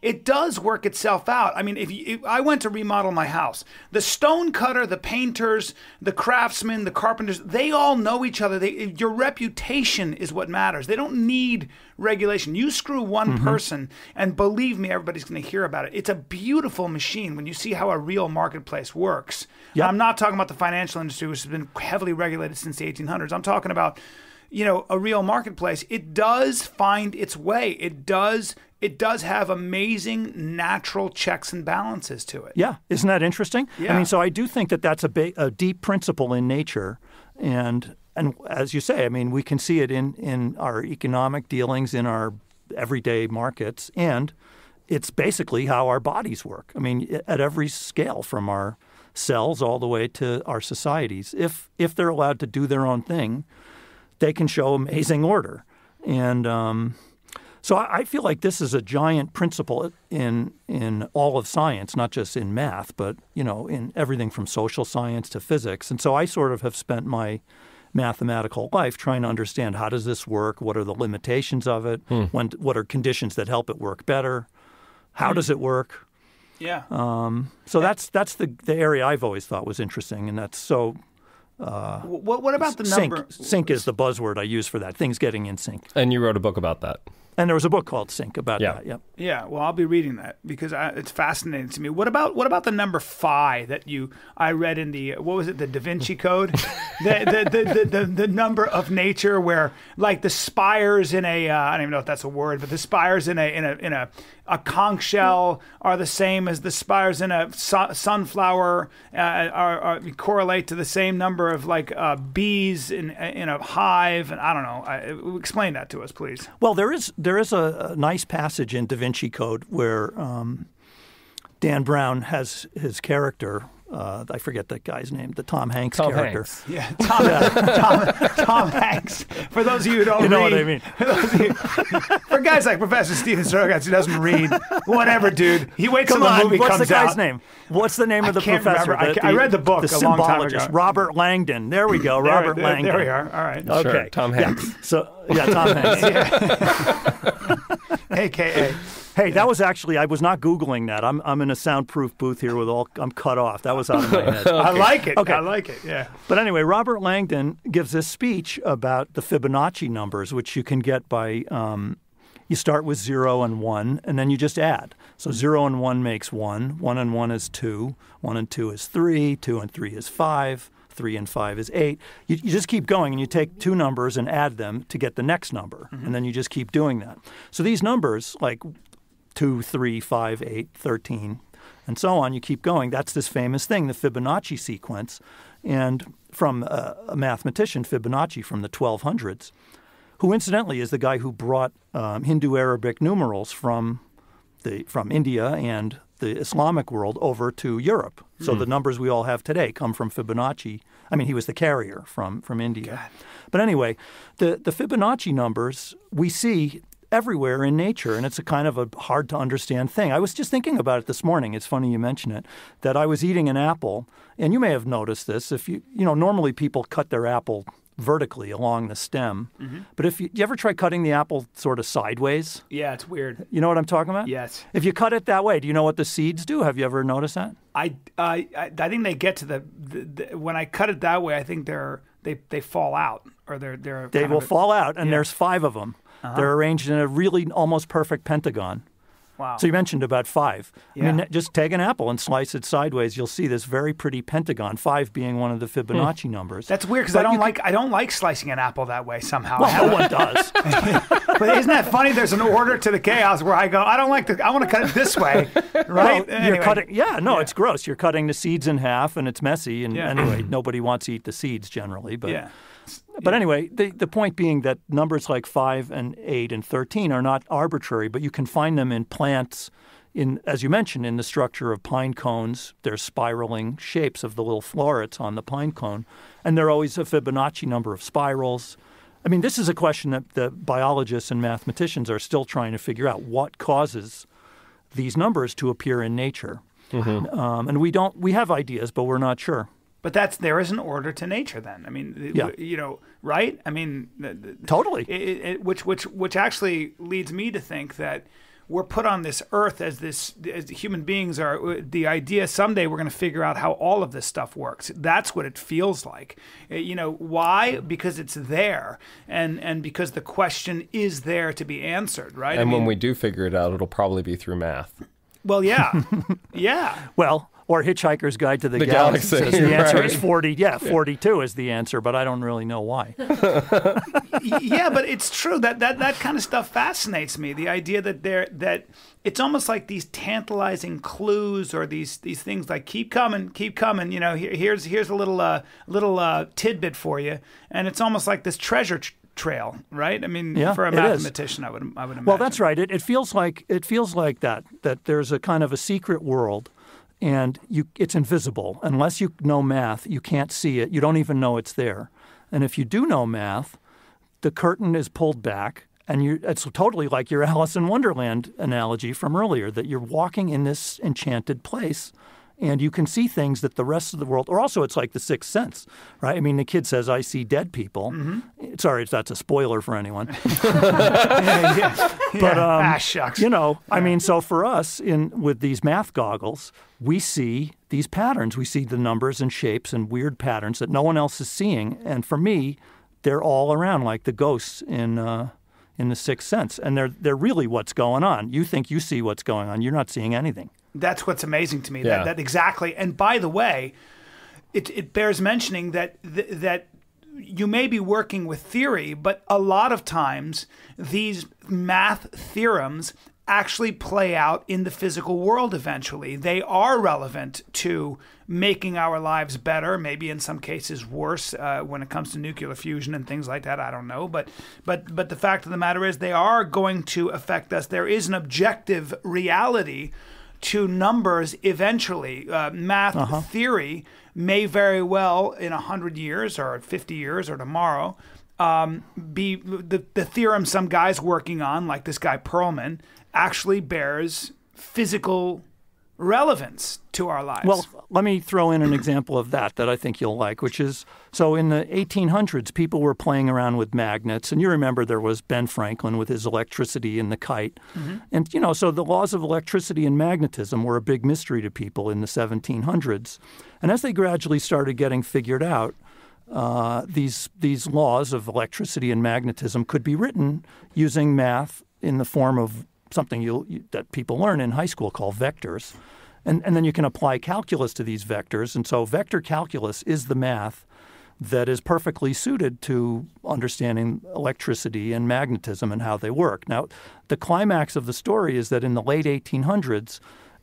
it does work itself out. If I went to remodel my house, the stone cutter, the painters, the craftsmen, the carpenters, they all know each other. Your reputation is what matters. They don't need regulation. You screw one person, and believe me, everybody's going to hear about it. It's a beautiful machine when you see how a real marketplace works. Yep. I'm not talking about the financial industry, which has been heavily regulated since the 1800s. I'm talking about, a real marketplace. It does find its way. It does have amazing natural checks and balances to it. Yeah. Isn't that interesting? Yeah. So I do think that that's a deep principle in nature. And as you say, we can see it in our economic dealings, in our everyday markets, and it's basically how our bodies work. At every scale, from our cells all the way to our societies. If they're allowed to do their own thing, they can show amazing order. And so I feel like this is a giant principle in all of science, not just in math, but in everything from social science to physics. And so I sort of have spent my mathematical life trying to understand, how does this work? What are the limitations of it? What are conditions that help it work better? How does it work? Yeah. So that's the area I've always thought was interesting, and that's so. What about the number? Sync is the buzzword I use for that. Things getting in sync. And you wrote a book about that. And there was a book called Sync about that. Yep. Yeah. Well, I'll be reading that because it's fascinating to me. What about the number phi that I read in the the Da Vinci Code, the number of nature where like the spires in a I don't even know if that's a word, but the spires in a conch shell are the same as the spires in a sunflower, correlate to the same number of bees in a hive, and I don't know. Explain that to us, please. Well, there is a nice passage in Da Vinci Code where Dan Brown has his character. I forget that guy's name, the Tom Hanks character. Hanks. Yeah, Tom Hanks. For those of you who don't read. You know what I mean. For guys like Professor Steven Strogatz who doesn't read, whatever, dude. He waits till the movie comes out. What's the guy's name? What's the name of the professor? Remember. I read the book a long time ago. Robert Langdon. There we go, Robert Langdon. There we are. All right. Okay. Sure. Tom Hanks. Yeah, Tom Hanks. AKA. Hey, that was actually, I was not Googling that. I'm in a soundproof booth here I'm cut off. That was out of my head. I like it. Okay. I like it, yeah. But anyway, Robert Langdon gives this speech about the Fibonacci numbers, which you can get by, you start with 0 and 1, and then you just add. So 0 and 1 makes 1, 1 and 1 is 2, 1 and 2 is 3, 2 and 3 is 5, 3 and 5 is 8. You just keep going, and you take two numbers and add them to get the next number, and then you just keep doing that. So these numbers, like 2, 3, 5, 8, 13, and so on. You keep going. That's this famous thing, the Fibonacci sequence. And from a mathematician, Fibonacci, from the 1200s, who incidentally is the guy who brought Hindu-Arabic numerals from India and the Islamic world over to Europe. So the numbers we all have today come from Fibonacci. I mean, he was the carrier from India. God. But anyway, the Fibonacci numbers we see everywhere in nature, and it's a kind of a hard to understand thing. I was just thinking about it this morning. It's funny you mention it, that I was eating an apple, and you may have noticed this. If you normally people cut their apple vertically along the stem, but if you ever try cutting the apple sort of sideways? Yeah, it's weird. You know what I'm talking about? Yes. If you cut it that way, do you know what the seeds do? Have you ever noticed that? I think they get to the when I cut it that way, I think they fall out, or They will fall out, and there's 5 of them. They're arranged in a really almost perfect pentagon. Wow. So you mentioned about 5. Yeah. I mean, just take an apple and slice it sideways. You'll see this very pretty pentagon, 5 being one of the Fibonacci numbers. That's weird because I don't like slicing an apple that way somehow. Well, no one does. But isn't that funny? There's an order to the chaos where I go, I want to cut it this way, right? Well, you're cutting. Yeah, no, it's gross. You're cutting the seeds in half, and it's messy. And anyway, nobody wants to eat the seeds generally. But yeah. But anyway, the point being that numbers like 5 and 8 and 13 are not arbitrary, but you can find them in plants, as you mentioned, in the structure of pine cones. There's spiraling shapes of the little florets on the pine cone, and there are always a Fibonacci number of spirals. I mean, this is a question that the biologists and mathematicians are still trying to figure out: what causes these numbers to appear in nature? And we have ideas, but we're not sure. But there is an order to nature then. I mean, right? I mean, totally. Which actually leads me to think that we're put on this earth as human beings are. The idea someday we're going to figure out how all of this stuff works. That's what it feels like. Why? Because it's there, and because the question is there to be answered, right? And when we do figure it out, it'll probably be through math. Well, yeah, yeah. Well. Or Hitchhiker's Guide to the Galaxy says the answer is 40. Yeah, 42 is the answer, but I don't really know why. Yeah, but it's true that kind of stuff fascinates me. The idea that it's almost like these tantalizing clues, or these things like keep coming. Here's a little tidbit for you, and it's almost like this treasure trail, right? I mean, for a mathematician, I would imagine. Well, that's right. It feels like that there's a kind of a secret world. And it's invisible. Unless you know math, you can't see it. You don't even know it's there. And if you do know math, the curtain is pulled back, and it's totally like your Alice in Wonderland analogy from earlier, that you're walking in this enchanted place, and you can see things that the rest of the world, or also it's like the Sixth Sense, right? I mean, the kid says, I see dead people. Mm-hmm. Sorry, that's a spoiler for anyone. But, shucks. I mean, so for us, with these math goggles, we see these patterns. We see the numbers and shapes and weird patterns that no one else is seeing. And for me, they're all around like the ghosts in the Sixth Sense. And they're really what's going on. You think you see what's going on. You're not seeing anything. That's what's amazing to me. Yeah. That exactly. And by the way, it bears mentioning that you may be working with theory, but a lot of times these math theorems actually play out in the physical world eventually. They are relevant to making our lives better, maybe in some cases worse when it comes to nuclear fusion and things like that. I don't know. But the fact of the matter is they are going to affect us. There is an objective reality to numbers eventually. Math theory may very well, in 100 years or 50 years or tomorrow, be the theorem some guy's working on, like this guy Perlman, actually bears physical relevance to our lives. Well, let me throw in an example of that I think you'll like, which is, so in the 1800s, people were playing around with magnets. And you remember there was Ben Franklin with his electricity and the kite. Mm-hmm. And, so the laws of electricity and magnetism were a big mystery to people in the 1700s. And as they gradually started getting figured out, these laws of electricity and magnetism could be written using math in the form of something that people learn in high school called vectors. And then you can apply calculus to these vectors. And so vector calculus is the math that is perfectly suited to understanding electricity and magnetism and how they work. Now, the climax of the story is that in the late 1800s,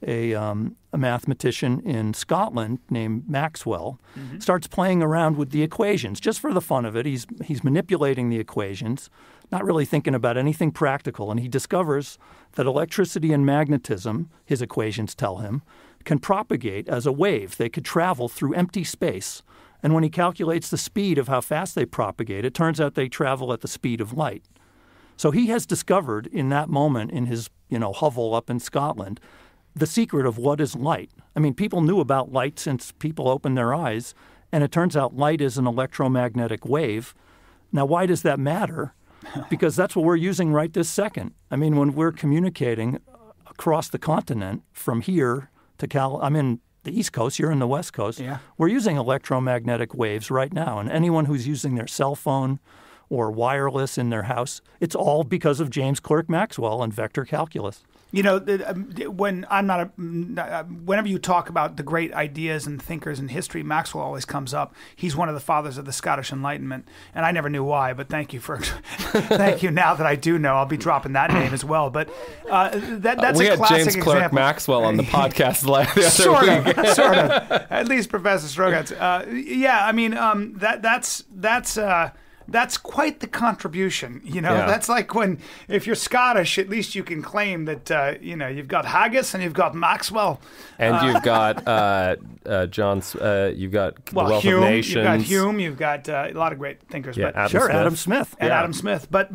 a mathematician in Scotland named Maxwell starts playing around with the equations just for the fun of it. He's manipulating the equations not really thinking about anything practical. And he discovers that electricity and magnetism, his equations tell him, can propagate as a wave. They could travel through empty space. And when he calculates the speed of how fast they propagate, it turns out they travel at the speed of light. So he has discovered in that moment in his, hovel up in Scotland, the secret of what is light. I mean, people knew about light since people opened their eyes, and it turns out light is an electromagnetic wave. Now, why does that matter? Because that's what we're using right this second. I mean, when we're communicating across the continent from here to I'm in the East Coast, you're in the West Coast. Yeah. We're using electromagnetic waves right now. And anyone who's using their cell phone or wireless in their house, it's all because of James Clerk Maxwell and vector calculus. Whenever you talk about the great ideas and thinkers in history, Maxwell always comes up. He's one of the fathers of the Scottish Enlightenment, and I never knew why. But thank you thank you. Now that I do know, I'll be dropping that name as well. But that's we a classic had James Clerk example. Maxwell on the podcast the other week. Sort of. At least Professor Strogatz. That's quite the contribution, Yeah. That's like if you're Scottish, at least you can claim that, you've got Haggis and you've got Maxwell. And you've got you've got the Wealth Hume, of Nations. You've got Hume, you've got a lot of great thinkers. Yeah, but Adam Smith. And Adam Smith. But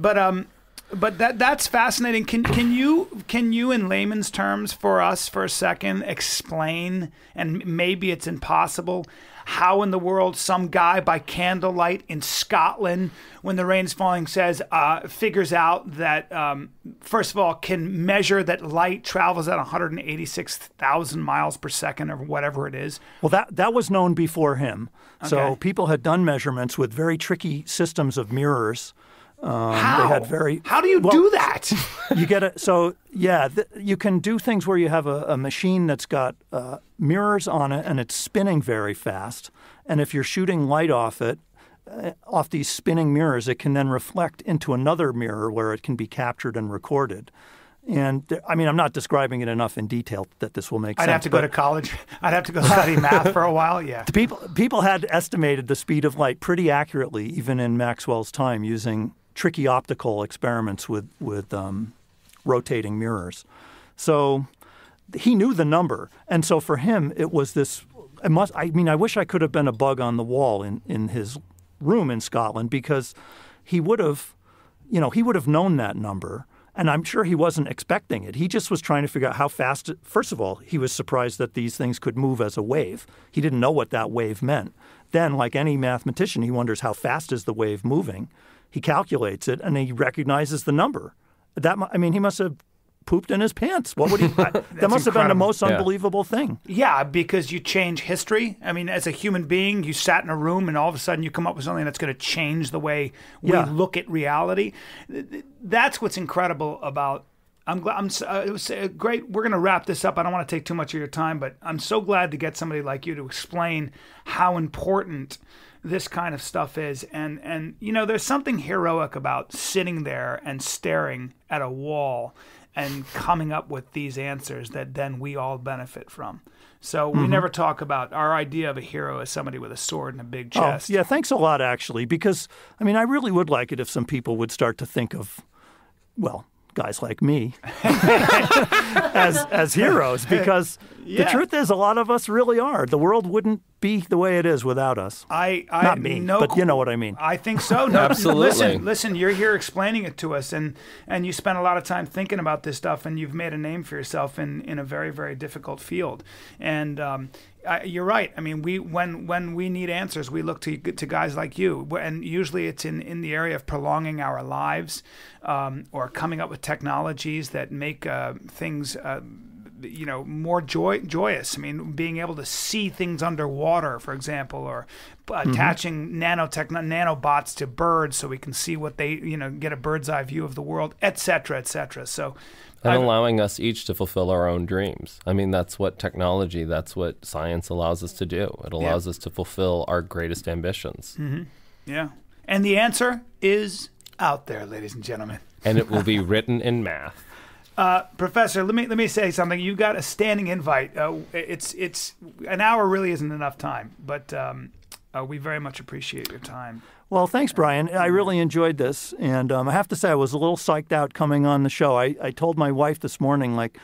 that's fascinating. Can you in layman's terms for us for a second explain, and maybe it's impossible, how in the world some guy by candlelight in Scotland, when the rain's falling, figures out that, first of all, can measure that light travels at 186,000 miles per second or whatever it is? Well, that was known before him. Okay. So people had done measurements with very tricky systems of mirrors. How? They had How do you do that? You can do things where you have a machine that's got mirrors on it and it's spinning very fast. And if you're shooting light off it, off these spinning mirrors, it can then reflect into another mirror where it can be captured and recorded. And I'm not describing it enough in detail that this will make sense. I'd have to go to college. I'd have to go study math for a while. Yeah. People had estimated the speed of light pretty accurately, even in Maxwell's time, using tricky optical experiments with rotating mirrors. So he knew the number. And so for him, it was this I wish I could have been a bug on the wall in his room in Scotland, because he would have known that number. And I'm sure he wasn't expecting it. He just was trying to figure out how fast first of all, he was surprised that these things could move as a wave. He didn't know what that wave meant. Then, like any mathematician, he wonders how fast is the wave moving. He calculates it, and he recognizes the number. He must have pooped in his pants. What would he? That must have been the most unbelievable thing. Yeah, because you change history. I mean, as a human being, you sat in a room, and all of a sudden you come up with something that's going to change the way we look at reality. That's what's incredible about. I'm glad. It was great. We're going to wrap this up. I don't want to take too much of your time, but I'm so glad to get somebody like you to explain how important this kind of stuff is. And there's something heroic about sitting there and staring at a wall and coming up with these answers that then we all benefit from. So we never talk about our idea of a hero as somebody with a sword and a big chest. Oh, yeah, thanks a lot, actually, because, I really would like it if some people would start to think of, guys like me as heroes, because the truth is a lot of us really are. The world wouldn't be the way it is without us. Not me, but you know what I mean. I think so. No, absolutely. Listen, you're here explaining it to us, and you spent a lot of time thinking about this stuff, and you've made a name for yourself in a very, very difficult field. And you're right. When we need answers, we look to guys like you, and usually it's in the area of prolonging our lives, or coming up with technologies that make things more joyous. Being able to see things underwater, for example, or attaching nanobots to birds so we can see what they, get a bird's eye view of the world, et cetera, et cetera. So. And allowing us each to fulfill our own dreams. That's what technology, that's what science allows us to do. It allows us to fulfill our greatest ambitions. Mm-hmm. Yeah. And the answer is out there, ladies and gentlemen. And it will be written in math. Professor, let me say something. You've got a standing invite. It's an hour really isn't enough time, but we very much appreciate your time. Well, thanks, Brian. I really enjoyed this. And I have to say, I was a little psyched out coming on the show. I told my wife this morning, like,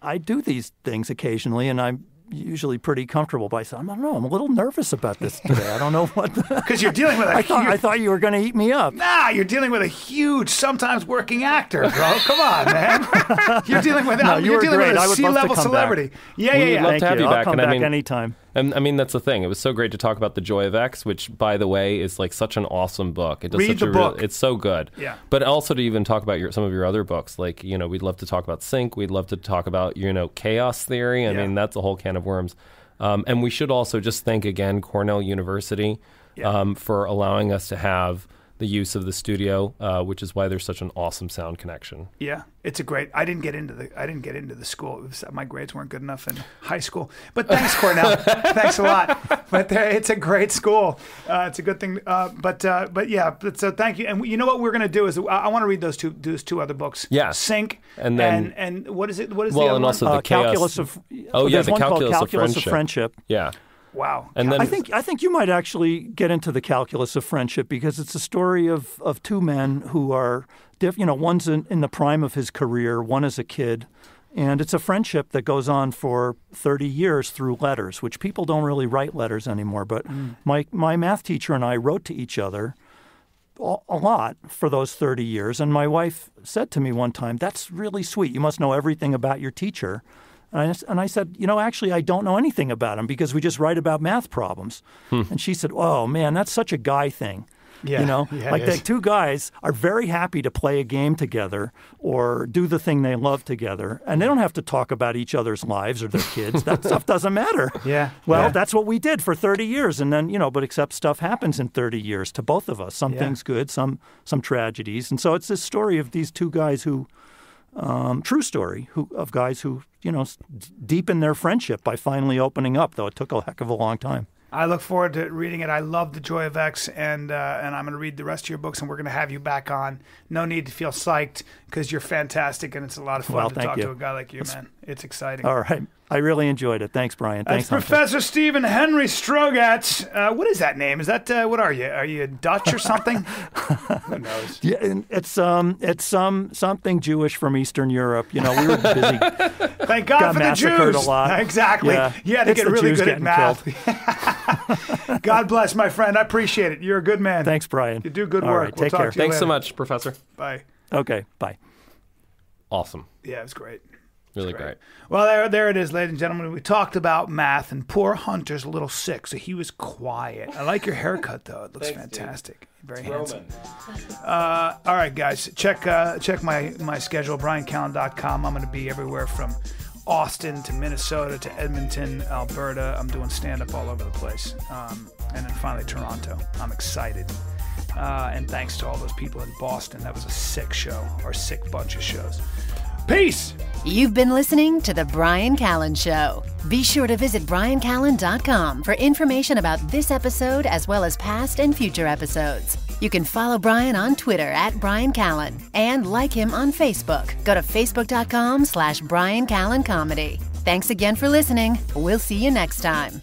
I do these things occasionally, and I'm usually pretty comfortable. But I said, I don't know, I'm a little nervous about this today. I don't know what. Because you're dealing with I thought you were going to eat me up. Nah, you're dealing with a huge, sometimes working actor, bro. Come on, man. You're dealing with a C-level celebrity. Back. Yeah. We'd love to have you back. I'll come back anytime. And I mean, that's the thing. It was so great to talk about The Joy of X, which, by the way, is like such an awesome book. It does Read the book. It's so good. Yeah. But also to even talk about some of your other books, like, we'd love to talk about sync. We'd love to talk about, chaos theory. I mean, that's a whole can of worms. And we should also just thank again Cornell University for allowing us to have the use of the studio, which is why there's such an awesome sound connection. Yeah, it's a great. I didn't get into the school. My grades weren't good enough in high school. But thanks, Cornell. Thanks a lot. But it's a great school. It's a good thing. So thank you. And you know what we're going to do is I want to read those two other books. Yeah. Sync and then and what is it? What is well, the other and also one? the chaos. Calculus of the Calculus of Friendship. Yeah. Wow. And then I think you might actually get into the calculus of friendship because it's a story of two men who are one's in the prime of his career, one is a kid, and it's a friendship that goes on for 30 years through letters, which people don't really write letters anymore. But my math teacher and I wrote to each other a lot for those 30 years. And my wife said to me one time, "That's really sweet. You must know everything about your teacher." And I said, actually, I don't know anything about him because we just write about math problems. And she said, "Oh, man, that's such a guy thing." Yeah. The two guys are very happy to play a game together or do the thing they love together. And they don't have to talk about each other's lives or their kids. That stuff doesn't matter. Yeah. Well, that's what we did for 30 years. And then, but except stuff happens in 30 years to both of us. Some things good, some tragedies. And so it's this story of these two guys who, true story of guys who, deepen their friendship by finally opening up, though it took a heck of a long time. I look forward to reading it. I love The Joy of X, and I'm going to read the rest of your books, and we're going to have you back on. No need to feel psyched because you're fantastic, and it's a lot of fun to talk to a guy like you, man. It's exciting. All right. I really enjoyed it. Thanks, Brian. Thanks, Hunter. Professor Steven Henry Strogatz. What is that name? Is that what are you? Are you Dutch or something? Who knows? Yeah, it's something Jewish from Eastern Europe. We were busy. Thank God for the Jews. A lot. Exactly. Yeah. You had to get really good at math. God bless, my friend. I appreciate it. You're a good man. Thanks, Brian. You do good All work. Right, we'll take talk care. To you Thanks later. so much, Professor. Bye. Okay. Bye. Awesome. Yeah, it was great. Really great. Well, there it is, ladies and gentlemen. We talked about math, and poor Hunter's a little sick, so he was quiet. I like your haircut, though. It looks fantastic. Dude. Very handsome. All right, guys. Check my schedule, bryancallen.com. I'm going to be everywhere from Austin to Minnesota to Edmonton, Alberta. I'm doing stand-up all over the place. And then finally Toronto. I'm excited. And thanks to all those people in Boston. That was a sick show, or sick bunch of shows. Peace! You've been listening to The Bryan Callen Show. Be sure to visit bryancallen.com for information about this episode as well as past and future episodes. You can follow Bryan on Twitter @Bryan Callen and like him on Facebook. Go to facebook.com/Bryan Callen Comedy. Thanks again for listening. We'll see you next time.